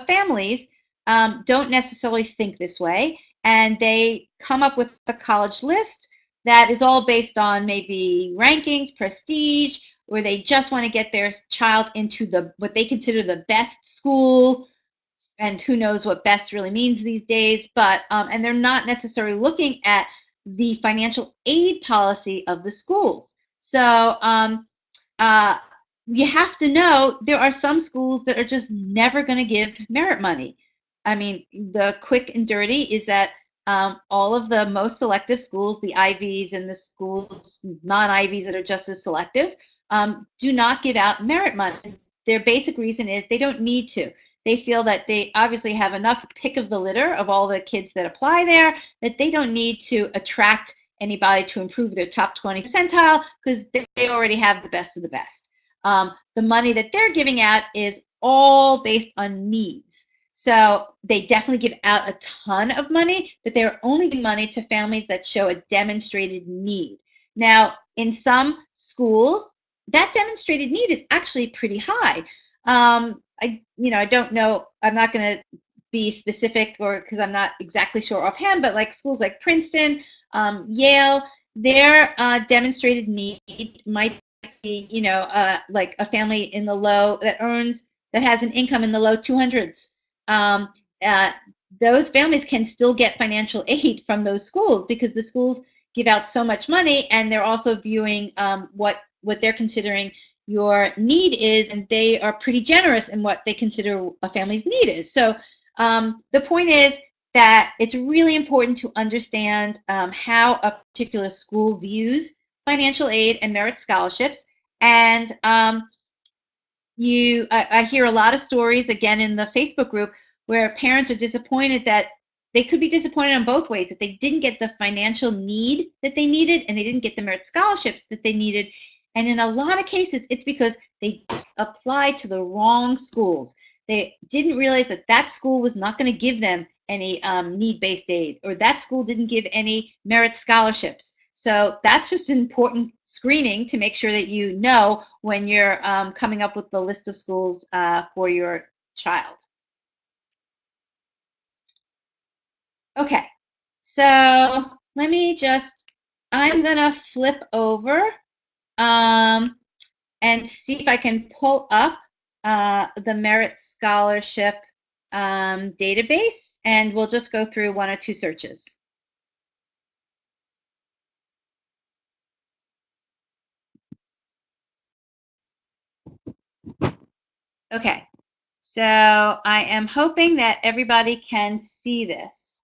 families don't necessarily think this way, and they come up with a college list that is all based on maybe rankings, prestige, or they just want to get their child into what they consider the best school, and who knows what best really means these days, but and they're not necessarily looking at the financial aid policy of the schools. So you have to know there are some schools that are just never going to give merit money. I mean, the quick and dirty is that all of the most selective schools, the Ivies and the schools, non-Ivies that are just as selective, do not give out merit money. Their basic reason is they don't need to. They feel that they obviously have enough pick of the litter of all the kids that apply there that they don't need to attract anybody to improve their top 20 percentile because they already have the best of the best. The money that they're giving out is all based on needs. So they definitely give out a ton of money, but they're only giving money to families that show a demonstrated need. Now, in some schools, that demonstrated need is actually pretty high. I don't know, I'm not going to be specific or because I'm not exactly sure offhand, but like schools like Princeton, Yale, their demonstrated need might be, like a family in the low that has an income in the low 200s. Those families can still get financial aid from those schools because the schools give out so much money, and they're also viewing what they're considering your need is, and they are pretty generous in what they consider a family's need is. So the point is that it's really important to understand how a particular school views financial aid and merit scholarships. And I hear a lot of stories, again, in the Facebook group where parents are disappointed that they could be disappointed on both ways, that they didn't get the financial need that they needed and they didn't get the merit scholarships that they needed. And in a lot of cases, it's because they applied to the wrong schools. They didn't realize that that school was not going to give them any need-based aid, or that school didn't give any merit scholarships. So that's just an important screening to make sure that you know when you're coming up with the list of schools for your child. Okay, so let me I'm going to flip over and see if I can pull up the Merit Scholarship database, and we'll just go through one or two searches. Okay, so I am hoping that everybody can see this.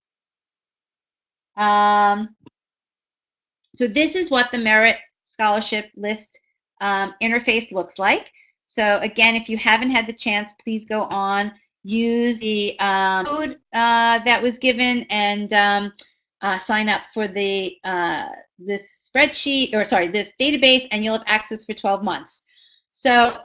So this is what the Merit Scholarship List interface looks like. So again, if you haven't had the chance, please go on, use the code that was given, and sign up for this spreadsheet, or sorry, this database, and you'll have access for 12 months. So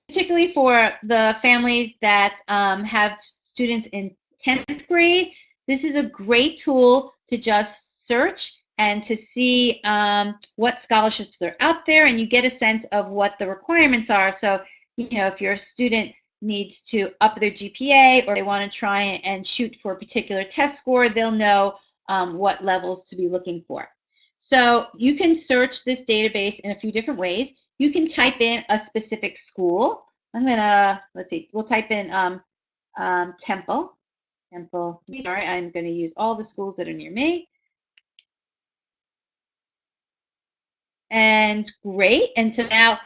particularly for the families that have students in 10th grade, this is a great tool to just search and to see what scholarships are out there, and you get a sense of what the requirements are. So, if your student needs to up their GPA, or they want to try and shoot for a particular test score, they'll know what levels to be looking for. So you can search this database in a few different ways. You can type in a specific school. Let's see, we'll type in Temple. Sorry, I'm going to use all the schools that are near me. And great, and so now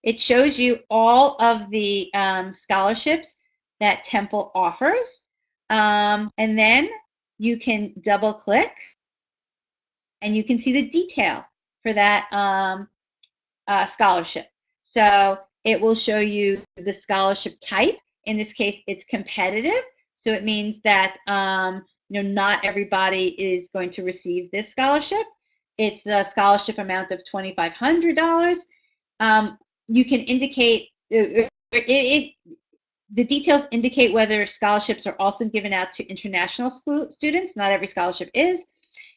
it shows you all of the scholarships that Temple offers. And then you can double click and you can see the detail for that scholarship. So it will show you the scholarship type. In this case, it's competitive. So it means that not everybody is going to receive this scholarship. It's a scholarship amount of $2,500. You can indicate the details indicate whether scholarships are also given out to international students. Not every scholarship is.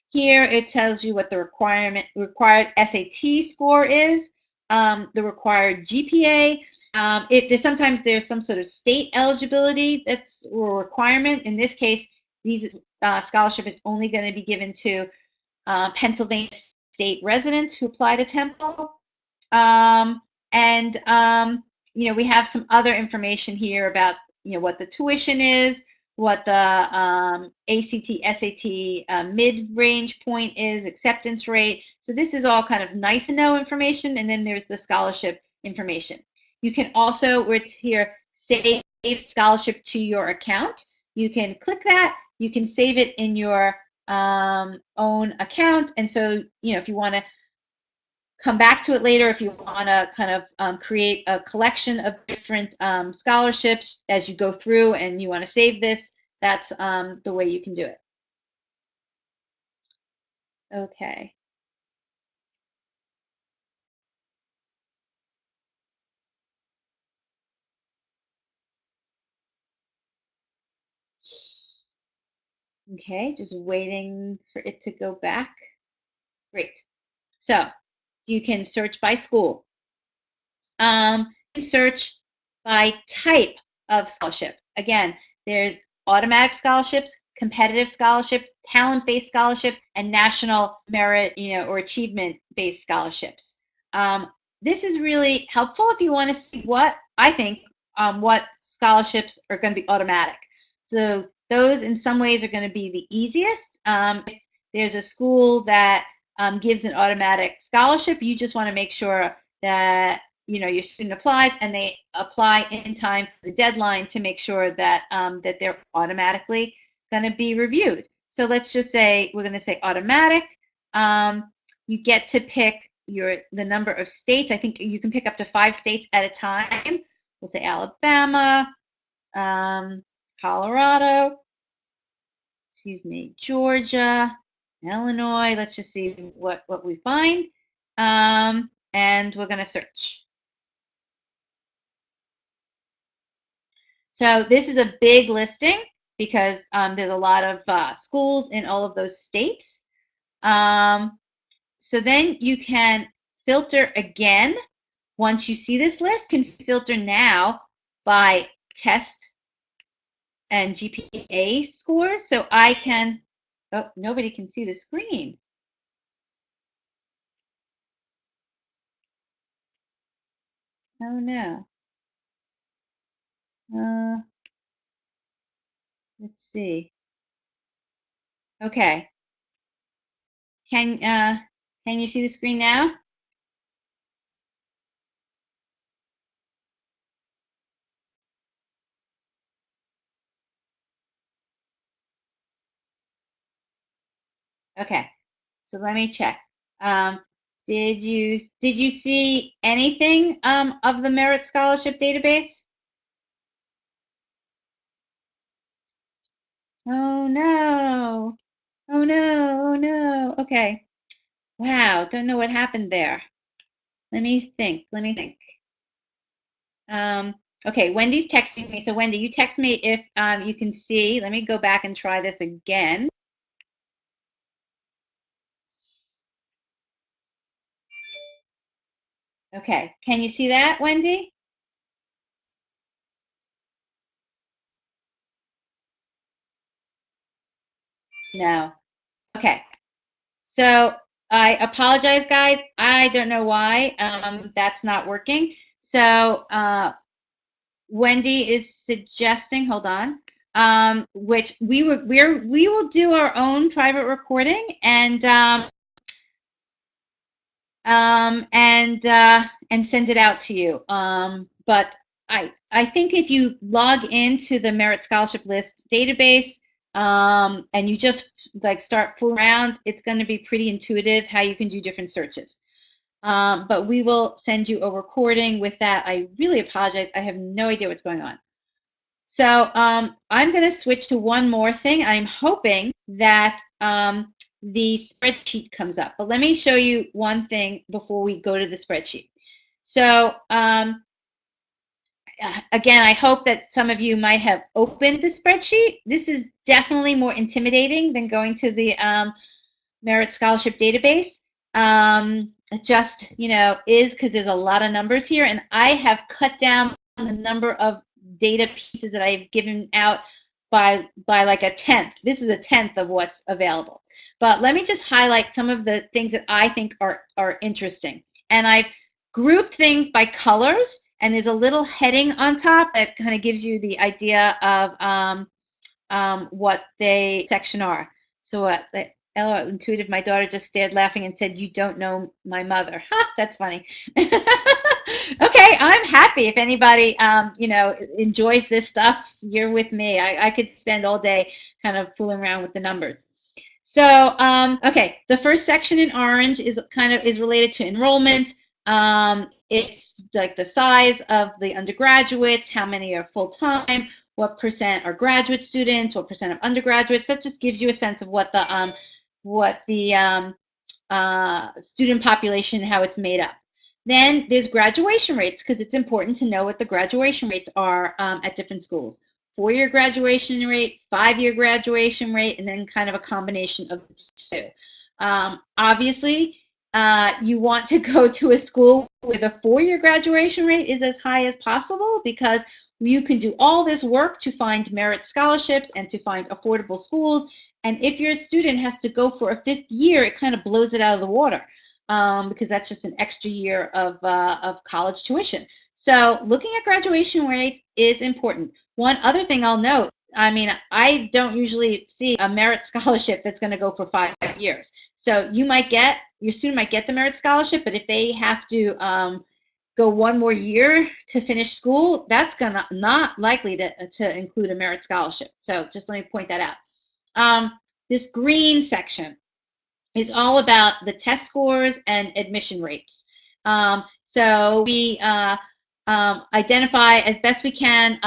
Here it tells you what the required SAT score is, the required GPA. Sometimes there's some sort of state eligibility that's a requirement. In this case, these scholarship is only going to be given to Pennsylvania state residents who apply to Temple. We have some other information here about what the tuition is, what the ACT, SAT mid-range point is, acceptance rate. So this is all kind of nice to know information, and then there's the scholarship information. You can also, where it's here, save scholarship to your account. You can click that. You can save it in your own account, and so if you want to come back to it later, if you want to kind of create a collection of different scholarships as you go through and you want to save this, that's the way you can do it. Okay. Okay, just waiting for it to go back. Great. So you can search by school. You can search by type of scholarship. Again, there's automatic scholarships, competitive scholarship, talent-based scholarship, and national merit, or achievement-based scholarships. This is really helpful if you want to see what scholarships are going to be automatic. So those, in some ways, are going to be the easiest. If there's a school that gives an automatic scholarship, you just want to make sure that your student applies and they apply in time for the deadline to make sure that that they're automatically going to be reviewed. So let's just say we're going to say automatic. You get to pick the number of states. I think you can pick up to 5 states at a time. We'll say Alabama, Colorado, Georgia, Illinois. Let's just see what we find. And we're going to search. So this is a big listing because there's a lot of schools in all of those states. So then you can filter again. Once you see this list, you can filter now by test and GPA scores. So I can, oh, nobody can see the screen. Oh no. Let's see. Okay. Can you see the screen now? Okay. So let me check. Did you see anything of the Merit Scholarship database? Oh no. Oh no. Oh no. Okay. Wow. Don't know what happened there. Let me think. Okay, Wendy's texting me. So Wendy, you text me if you can see. Let me go back and try this again. Okay, can you see that, Wendy? No. Okay. So I apologize, guys. I don't know why that's not working. So Wendy is suggesting, hold on, which we will do our own private recording and send it out to you. But I think if you log into the Merit Scholarship List database and you just start fooling around, it's going to be pretty intuitive how you can do different searches. but we will send you a recording with that. I really apologize. I have no idea what's going on. So I'm going to switch to one more thing. I'm hoping that the spreadsheet comes up. But let me show you one thing before we go to the spreadsheet. So again, I hope that some of you might have opened the spreadsheet. This is definitely more intimidating than going to the Merit Scholarship database. It just, is because there's a lot of numbers here, and I have cut down the number of data pieces that I've given out by like a tenth. This is a tenth of what's available. But let me just highlight some of the things that I think are interesting. And I've grouped things by colors, and there's a little heading on top that kind of gives you the idea of what they section are. So what? Intuitive, my daughter just stared laughing and said, "You don't know my mother." Ha, that's funny. Okay, I'm happy if anybody, enjoys this stuff. You're with me. I could spend all day kind of fooling around with the numbers. So, okay, the first section in orange is related to enrollment. It's like the size of the undergraduates, how many are full-time, what percent are graduate students, what percent of undergraduates. That just gives you a sense of what the student population, how it's made up. Then there's graduation rates, because it's important to know what the graduation rates are at different schools. 4-year graduation rate, 5-year graduation rate, and then kind of a combination of the two. Obviously, you want to go to a school where the 4-year graduation rate is as high as possible, because you can do all this work to find merit scholarships and to find affordable schools. And if your student has to go for a 5th year, it kind of blows it out of the water, because that's just an extra year of college tuition. So looking at graduation rates is important. One other thing I'll note, I mean, I don't usually see a merit scholarship that's going to go for 5 years. So your student might get the merit scholarship, but if they have to go 1 more year to finish school, that's not likely to include a merit scholarship. So just let me point that out. This green section is all about the test scores and admission rates. So we identify as best we can,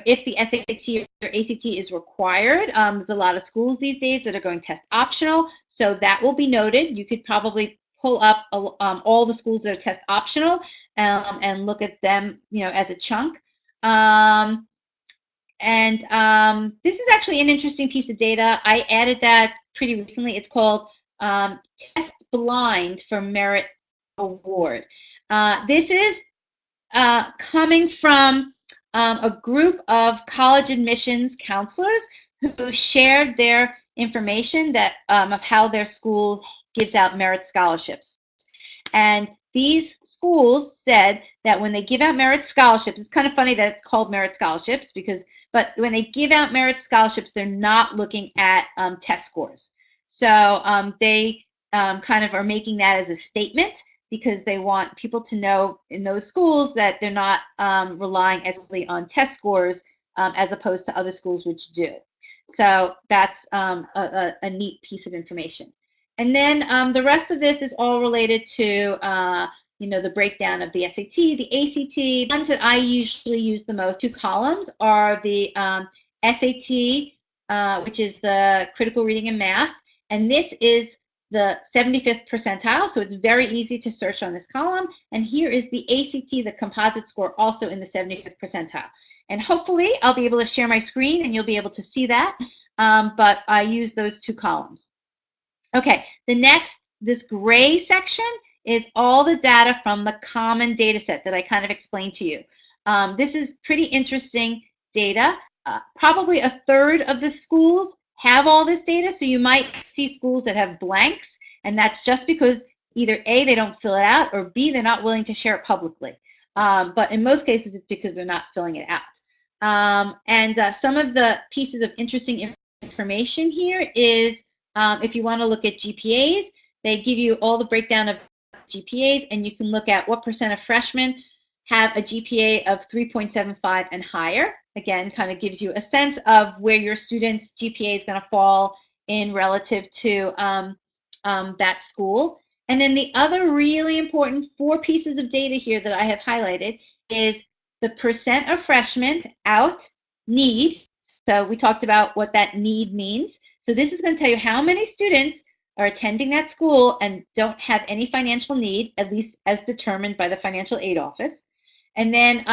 if the SAT or ACT is required. There's a lot of schools these days that are going test optional, so that will be noted. You could probably pull up all the schools that are test optional and look at them, as a chunk. This is actually an interesting piece of data. I added that pretty recently. It's called Test Blind for Merit Award. This is coming from a group of college admissions counselors who shared their information of how their school gives out merit scholarships. And these schools said that when they give out merit scholarships, it's kind of funny that it's called merit scholarships, but when they give out merit scholarships, they're not looking at test scores. So they kind of are making that as a statement, because they want people to know in those schools that they're not relying as heavily on test scores as opposed to other schools which do. So that's a neat piece of information. And then the rest of this is all related to the breakdown of the SAT, the ACT. The ones that I usually use the most, 2 columns, are the SAT, which is the critical reading and math, and this is the 75th percentile, so it's very easy to search on this column. And here is the ACT, the composite score, also in the 75th percentile. And hopefully I'll be able to share my screen and you'll be able to see that, but I use those 2 columns. Okay, this gray section is all the data from the common data set that I kind of explained to you. This is pretty interesting data. Probably a third of the schools have all this data, so you might see schools that have blanks, and that's just because either A, they don't fill it out, or B, they're not willing to share it publicly. But in most cases, it's because they're not filling it out. Some of the pieces of interesting information here is if you want to look at GPAs, they give you all the breakdown of GPAs, and you can look at what percent of freshmen have a GPA of 3.75 and higher. Again, kind of gives you a sense of where your student's GPA is going to fall in relative to that school. And then the other really important 4 pieces of data here that I have highlighted is the percent of freshmen out need. So we talked about what that need means. So this is going to tell you how many students are attending that school and don't have any financial need, at least as determined by the financial aid office. And then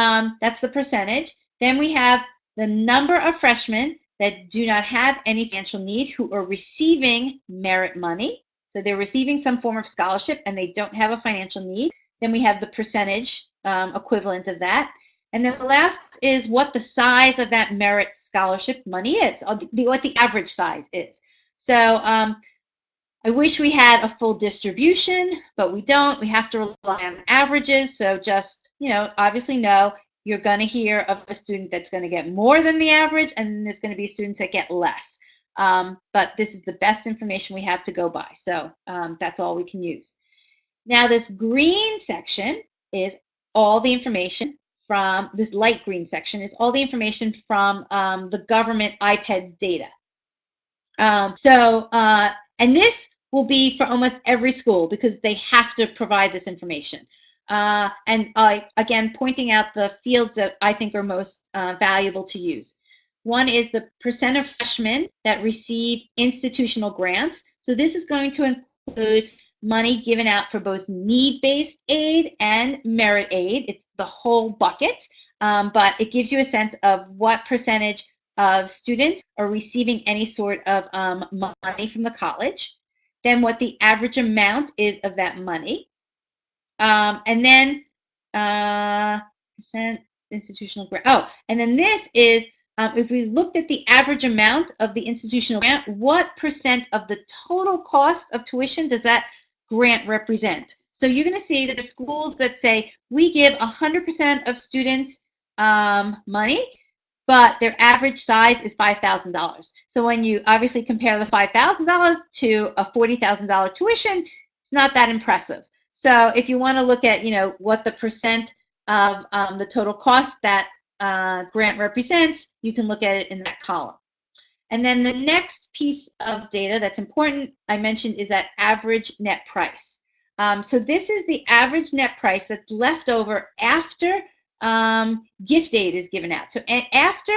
that's the percentage. Then we have the number of freshmen that do not have any financial need who are receiving merit money. So they're receiving some form of scholarship and they don't have a financial need. Then we have the percentage equivalent of that. And then the last is what the size of that merit scholarship money is, or what the average size is. So I wish we had a full distribution, but we don't. We have to rely on averages. So just, obviously know you're going to hear of a student that's going to get more than the average, and then there's going to be students that get less. But this is the best information we have to go by. So that's all we can use. Now, this green section is all the information from, this light green section is all the information from the government Ipeds data. And this will be for almost every school because they have to provide this information. And again, pointing out the fields that I think are most valuable to use. One is the percent of freshmen that receive institutional grants. So this is going to include money given out for both need-based aid and merit aid. It's the whole bucket, but it gives you a sense of what percentage of students are receiving any sort of money from the college, then what the average amount is of that money, and then percent institutional grant. Oh, and then this is, if we looked at the average amount of the institutional grant, what percent of the total cost of tuition does that grant represent? So you're going to see that the schools that say, we give 100% of students money, but their average size is $5,000. So when you obviously compare the $5,000 to a $40,000 tuition, it's not that impressive. So if you want to look at, what the percent of the total cost that grant represents, you can look at it in that column. And then the next piece of data that's important, I mentioned, is that average net price. So this is the average net price that's left over after gift aid is given out. So after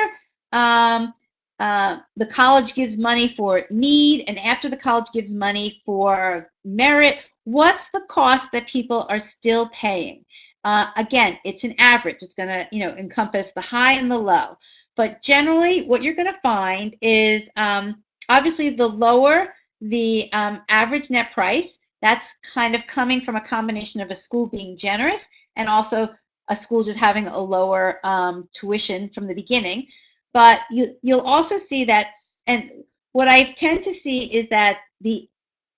the college gives money for need and after the college gives money for merit, what's the cost that people are still paying? Again, it's an average. It's going to encompass the high and the low. But generally, what you're going to find is obviously the lower the average net price, that's kind of coming from a combination of a school being generous and also a school just having a lower tuition from the beginning. But you'll also see that, and what I tend to see is that the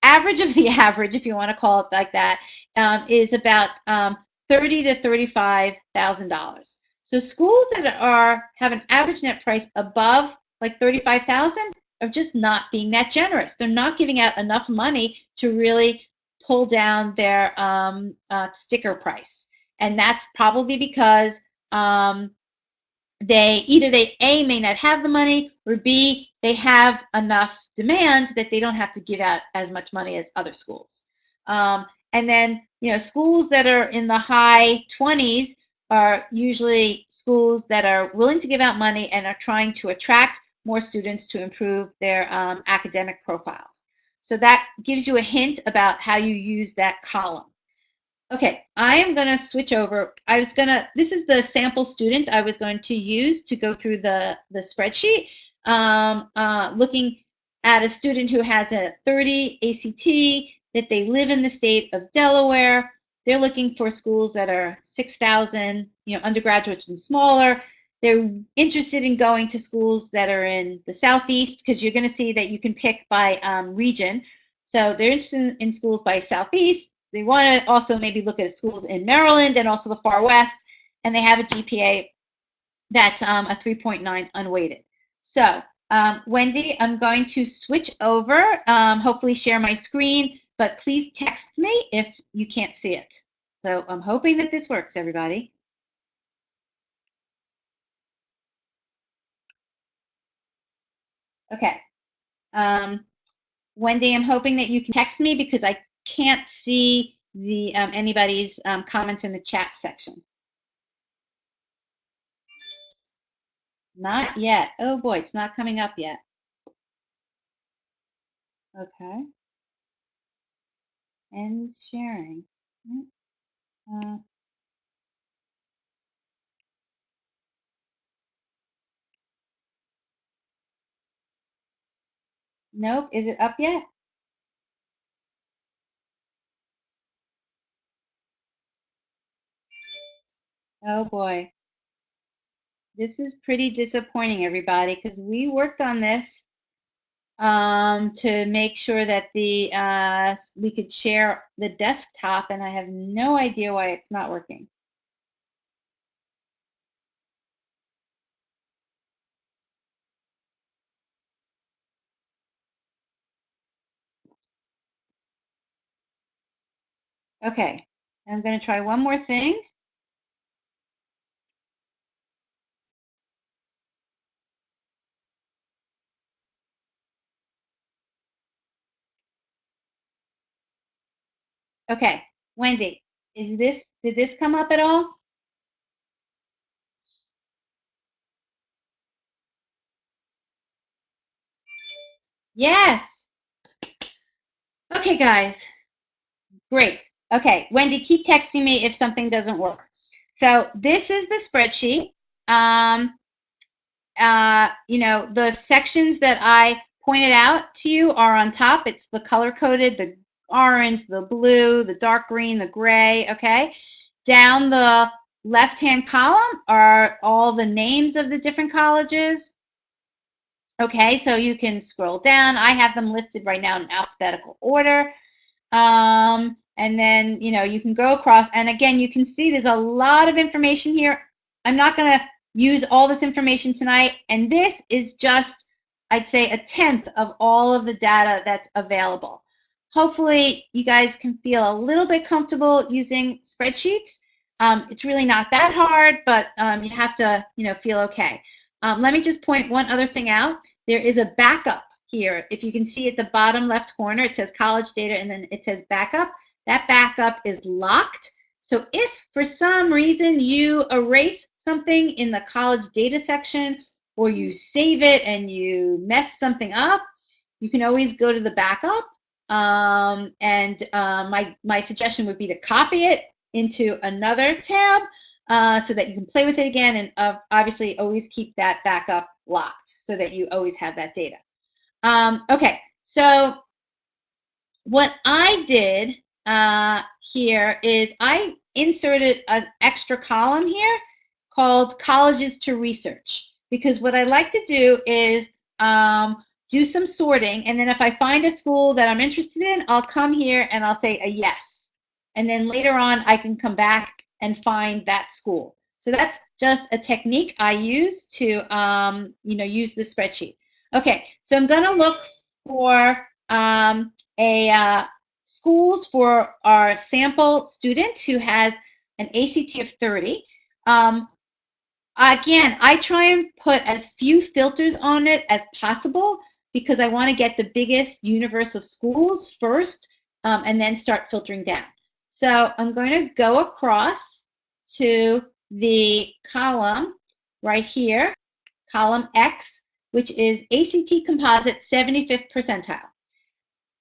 average of the average, if you want to call it like that, is about $30,000 to $35,000. So schools that have an average net price above like $35,000 are just not being that generous. They're not giving out enough money to really pull down their sticker price. And that's probably because they A, may not have the money, or B, they have enough demand that they don't have to give out as much money as other schools. And then, schools that are in the high 20s are usually schools that are willing to give out money and are trying to attract more students to improve their academic profiles. So that gives you a hint about how you use that column. Okay, I am going to switch over. This is the sample student I was going to use to go through the spreadsheet, looking at a student who has a 30 ACT, that they live in the state of Delaware. They're looking for schools that are 6,000, undergraduates and smaller. They're interested in going to schools that are in the Southeast, because you're going to see that you can pick by region. So they're interested in schools by Southeast. They want to also maybe look at schools in Maryland and also the far west, and they have a GPA that's a 3.9 unweighted. So Wendy, I'm going to switch over, hopefully share my screen, but please text me if you can't see it. So I'm hoping that this works, everybody. Okay. Wendy, I'm hoping that you can text me because I can't see the anybody's comments in the chat section. Not yet. Oh boy, it's not coming up yet. Okay. End sharing. Nope. Is it up yet? Oh boy. This is pretty disappointing, everybody, because we worked on this to make sure that the we could share the desktop, and I have no idea why it's not working. Okay, I'm going to try one more thing. Okay, Wendy, did this come up at all? Yes. Okay, guys. Great. Okay, Wendy, keep texting me if something doesn't work. So this is the spreadsheet. You know, the sections that I pointed out to you are on top. It's the color-coded, the orange, the blue, the dark green, the gray, okay? Down the left-hand column are all the names of the different colleges. Okay, so you can scroll down. I have them listed right now in alphabetical order. And then, you know, you can go across. And again, you can see there's a lot of information here. I'm not going to use all this information tonight. And this is just, I'd say, 1/10 of all of the data that's available. Hopefully, you guys can feel a little bit comfortable using spreadsheets. It's really not that hard, but you have to, you know, feel okay. Let me just point one other thing out. There is a backup here. If you can see at the bottom left corner, it says college data and then it says backup. That backup is locked. So if for some reason you erase something in the college data section or you save it and you mess something up, you can always go to the backup. My suggestion would be to copy it into another tab so that you can play with it again, and obviously always keep that backup locked so that you always have that data. Okay, so what I did here is I inserted an extra column here called colleges to research, because what I like to do is do some sorting, and then if I find a school that I'm interested in, I'll come here and I'll say a yes. And then later on, I can come back and find that school. So that's just a technique I use to you know, use the spreadsheet. Okay, so I'm going to look for schools for our sample student who has an ACT of 30. Again, I try and put as few filters on it as possible because I want to get the biggest universe of schools first and then start filtering down. So I'm going to go across to the column right here, column X, which is ACT Composite 75th percentile.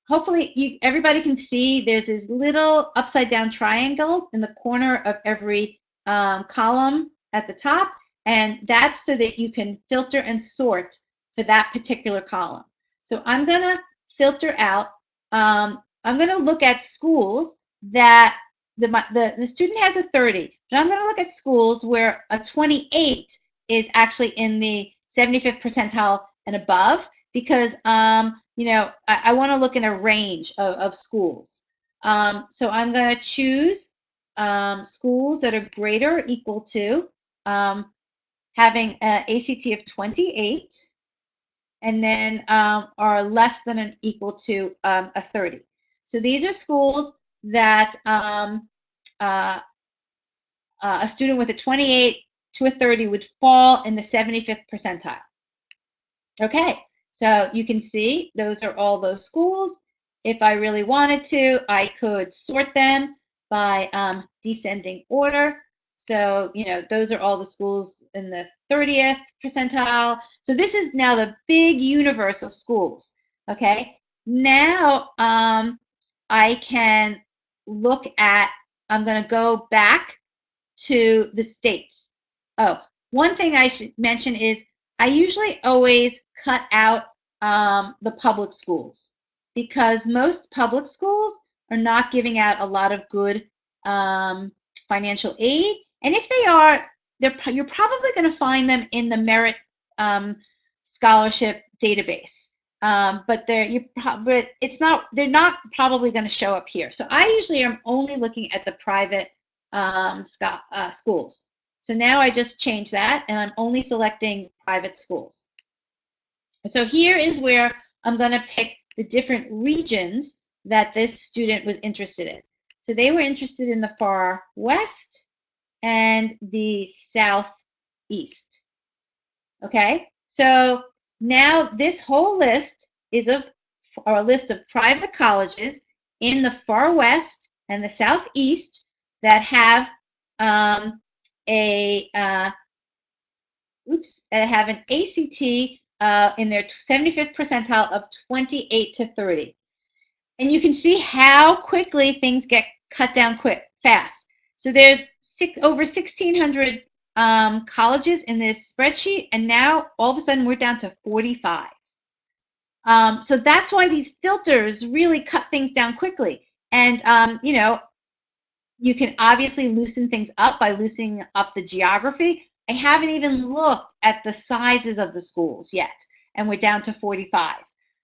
Hopefully everybody can see there's these little upside down triangles in the corner of every column at the top, and that's so that you can filter and sort for that particular column. So I'm going to filter out, I'm going to look at schools that the student has a 30, but I'm going to look at schools where a 28 is actually in the 75th percentile and above, because you know, I want to look in a range of schools. So I'm going to choose schools that are greater or equal to having an ACT of 28, and then are less than or equal to a 30. So these are schools that a student with a 28 to a 30 would fall in the 75th percentile. Okay, so you can see those are all those schools. if I really wanted to, I could sort them by descending order. So, you know, those are all the schools in the 30th percentile. So this is now the big universe of schools, okay? Now I can look at, I'm going to go back to the states. Oh, one thing I should mention is I usually always cut out the public schools because most public schools are not giving out a lot of good financial aid. And if they are, you're probably going to find them in the Merit scholarship database. But they're not probably going to show up here. So I usually am only looking at the private schools. So now I just change that and I'm only selecting private schools. So here is where I'm going to pick the different regions that this student was interested in. So they were interested in the far west and the southeast. Okay, so now this whole list is a list of private colleges in the far west and the southeast that have an ACT in their 75th percentile of 28 to 30. And you can see how quickly things get cut down fast. So there's over 1,600 colleges in this spreadsheet, and now all of a sudden we're down to 45. So that's why these filters really cut things down quickly. And, you know, you can obviously loosen things up by loosening up the geography. I haven't even looked at the sizes of the schools yet, and we're down to 45.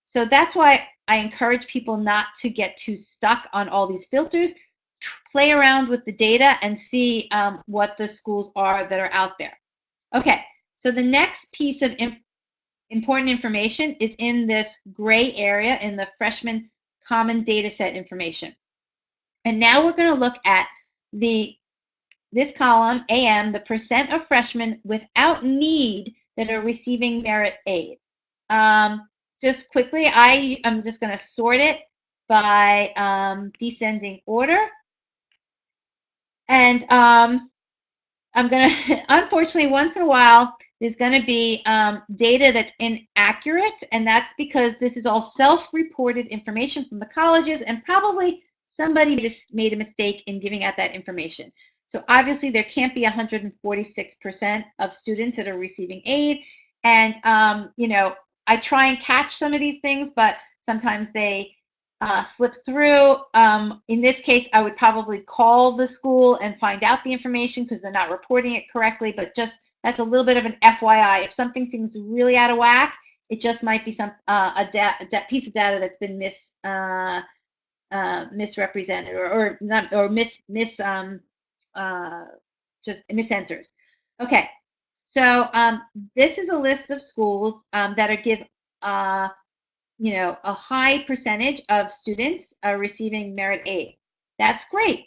So that's why I encourage people not to get too stuck on all these filters. Play around with the data and see what the schools are that are out there. Okay, so the next piece of important information is in this gray area in the freshman common data set information. And now we're going to look at this column, AM, the percent of freshmen without need that are receiving merit aid. Just quickly, I'm just going to sort it by descending order. And I'm going to, unfortunately, once in a while, there's going to be data that's inaccurate, and that's because this is all self-reported information from the colleges, and probably somebody made a mistake in giving out that information. So obviously, there can't be 146% of students that are receiving aid, and you know, I try and catch some of these things, but sometimes they slip through. In this case, I would probably call the school and find out the information because they're not reporting it correctly, but just that's a little bit of an FYI. If something seems really out of whack, it just might be some a piece of data that's been misrepresented or just misentered. Okay, so this is a list of schools that are you know, a high percentage of students are receiving merit aid. That's great.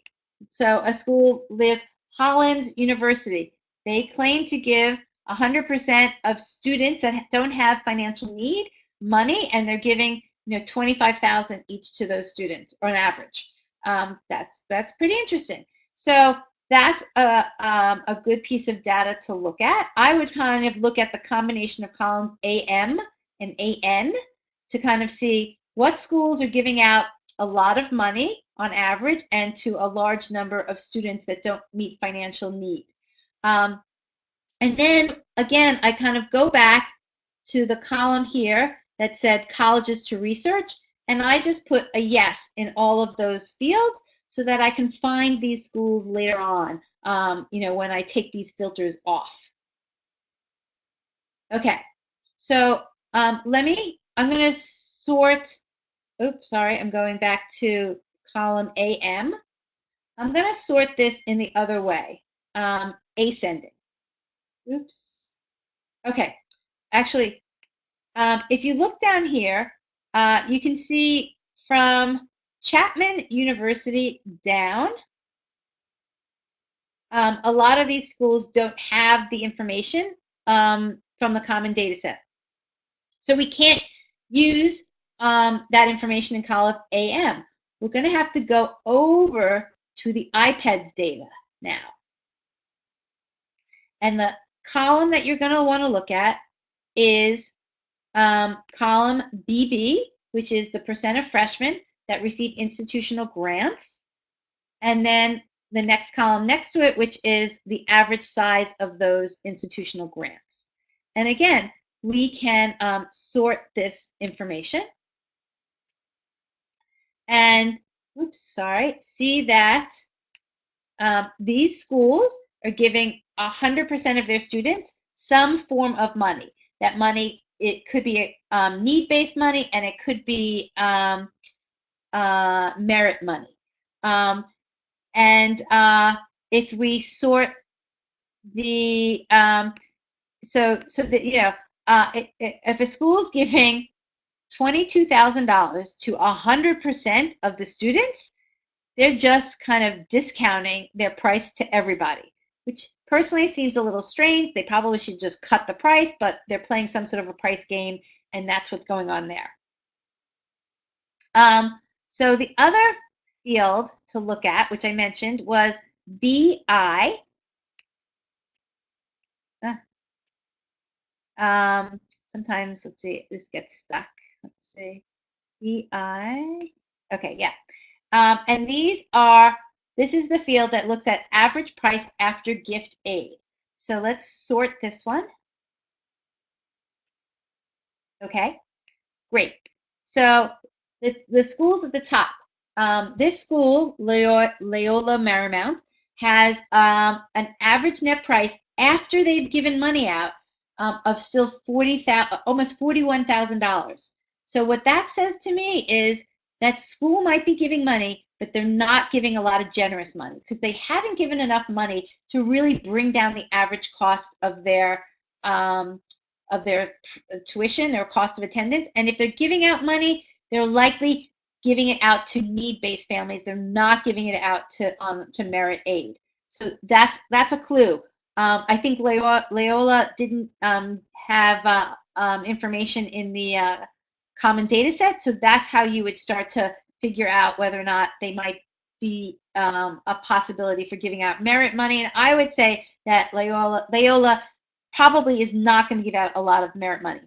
So a school is Hollins University. They claim to give 100% of students that don't have financial need money, and they're giving, you know, $25,000 each to those students on average. That's pretty interesting. So that's a good piece of data to look at. I would kind of look at the combination of columns AM and AN to kind of see what schools are giving out a lot of money on average and to a large number of students that don't meet financial need. And then again, I kind of go back to the column here that said colleges to research, and I just put a yes in all of those fields so that I can find these schools later on, you know, when I take these filters off. Okay, so I'm going to sort, oops, sorry, I'm going back to column AM. I'm going to sort this in the other way, ascending. Oops. Okay, actually, if you look down here, you can see from Chapman University down, a lot of these schools don't have the information from the common data set. So we can't use that information in column AM. We're going to have to go over to the Ipeds data now. And the column that you're going to want to look at is column BB, which is the percent of freshmen that receive institutional grants. And then the next column next to it, which is the average size of those institutional grants. And again, we can sort this information. And, oops, sorry, see that these schools are giving 100% of their students some form of money. That money, it could be need-based money, and it could be merit money. If we sort the if a school is giving $22,000 to 100% of the students, they're just kind of discounting their price to everybody, which personally seems a little strange. They probably should just cut the price, but they're playing some sort of a price game, and that's what's going on there. So the other field to look at, which I mentioned, was BI. Sometimes, let's see, this gets stuck. Let's see, BI. Okay, yeah. And this is the field that looks at average price after gift aid. So let's sort this one. Okay, great. So the schools at the top. This school, Loyola Marymount, has an average net price after they've given money out of still almost $41,000. So what that says to me is that school might be giving money, but they're not giving a lot of generous money because they haven't given enough money to really bring down the average cost of their tuition or cost of attendance. And if they're giving out money, they're likely giving it out to need-based families. They're not giving it out to merit aid. So that's a clue. I think Loyola didn't have information in the common data set, so that's how you would start to figure out whether or not they might be a possibility for giving out merit money. And I would say that Loyola probably is not going to give out a lot of merit money.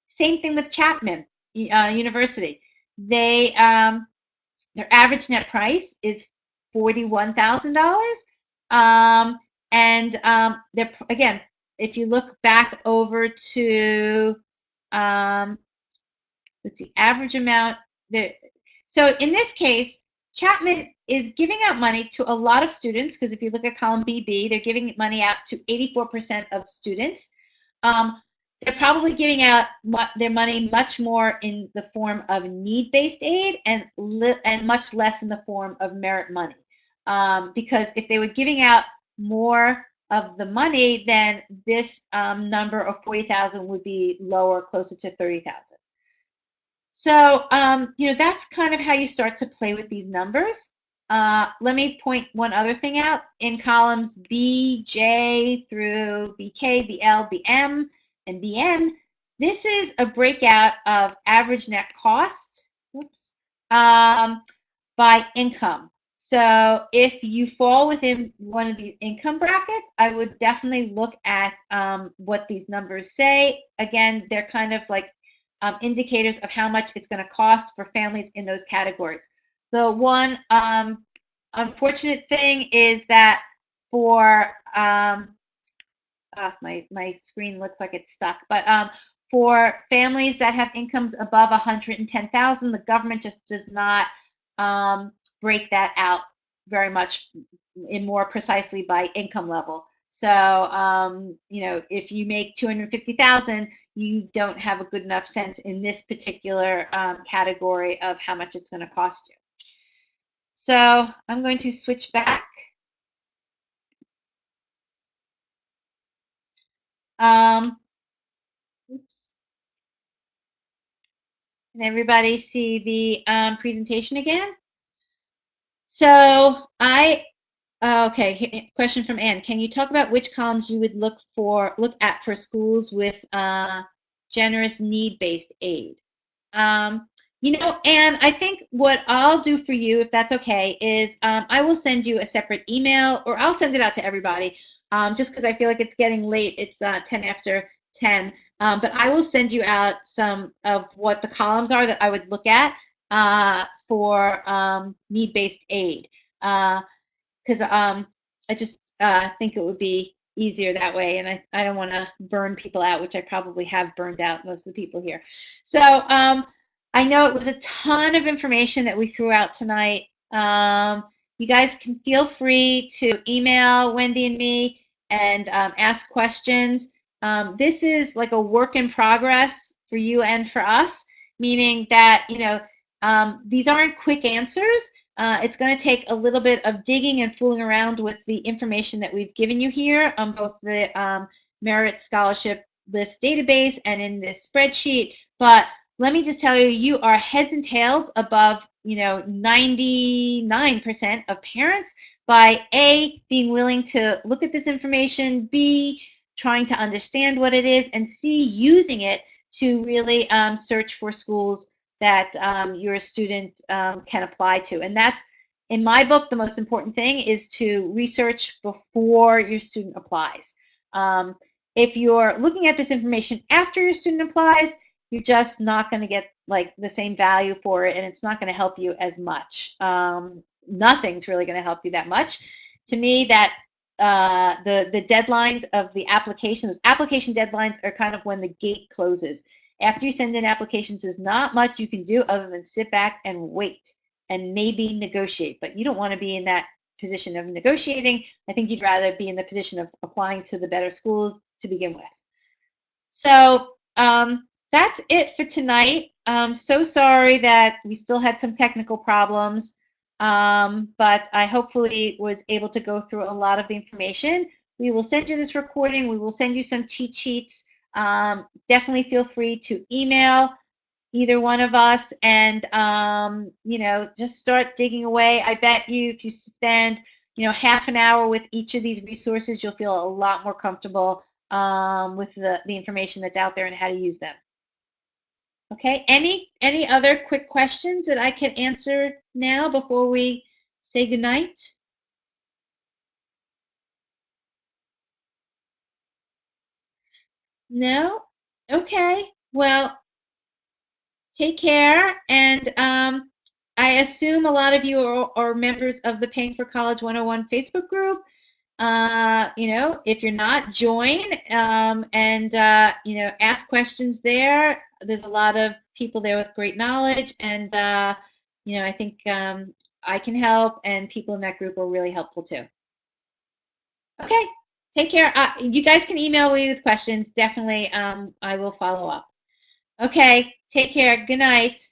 Same thing with Chapman University. Their average net price is $41,000. Again, if you look back over to, let's see, average amount there. So in this case, Chapman is giving out money to a lot of students because if you look at column BB, they're giving money out to 84% of students. They're probably giving out their money much more in the form of need-based aid and much less in the form of merit money. Because if they were giving out more of the money, then this number of 40,000 would be lower, closer to 30,000. So, that's kind of how you start to play with these numbers. Let me point one other thing out. In columns BJ through BK, BL, BM, and BN, this is a breakout of average net cost by income. So if you fall within one of these income brackets, I would definitely look at what these numbers say. Again, they're kind of like indicators of how much it's going to cost for families in those categories. The one unfortunate thing is that for my screen looks like it's stuck, but for families that have incomes above 110,000, the government just does not break that out very much in more precisely by income level. So, if you make 250,000, you don't have a good enough sense in this particular category of how much it's going to cost you. So I'm going to switch back. Oops. Can everybody see the presentation again? So okay, question from Ann. Can you talk about which columns you would look at for schools with generous need-based aid? And I think what I'll do for you, if that's okay, is I will send you a separate email, or I'll send it out to everybody, just because I feel like it's getting late. It's 10 after 10. But I will send you out some of what the columns are that I would look at for need-based aid. Because I just think it would be easier that way, and I don't want to burn people out, which I probably have burned out most of the people here. So I know it was a ton of information that we threw out tonight. You guys can feel free to email Wendy and me and ask questions. This is like a work in progress for you and for us, meaning that, these aren't quick answers. It's going to take a little bit of digging and fooling around with the information that we've given you here on both the Merit Scholarship List database and in this spreadsheet. But let me just tell you, you are heads and tails above, 99% of parents by A, being willing to look at this information, B, trying to understand what it is, and C, using it to really search for schools that your student can apply to. And that's, in my book, the most important thing is to research before your student applies. If you're looking at this information after your student applies, you're just not going to get like the same value for it, and it's not going to help you as much. Nothing's really going to help you that much. To me, that the deadlines of the applications, application deadlines are kind of when the gate closes. After you send in applications, there's not much you can do other than sit back and wait and maybe negotiate. But you don't want to be in that position of negotiating. I think you'd rather be in the position of applying to the better schools to begin with. So that's it for tonight. I'm so sorry that we still had some technical problems, but I hopefully was able to go through a lot of the information. We will send you this recording. We will send you some cheat sheets. Definitely feel free to email either one of us and, just start digging away. I bet you if you spend, half an hour with each of these resources, you'll feel a lot more comfortable with the information that's out there and how to use them. Okay, any other quick questions that I can answer now before we say goodnight? No? Okay, well, take care, and I assume a lot of you are members of the Paying for College 101 Facebook group. If you're not, join and ask questions there. There's a lot of people there with great knowledge, and I think I can help, and people in that group are really helpful too. Okay, take care. You guys can email me with questions. Definitely, I will follow up. Okay, take care. Good night.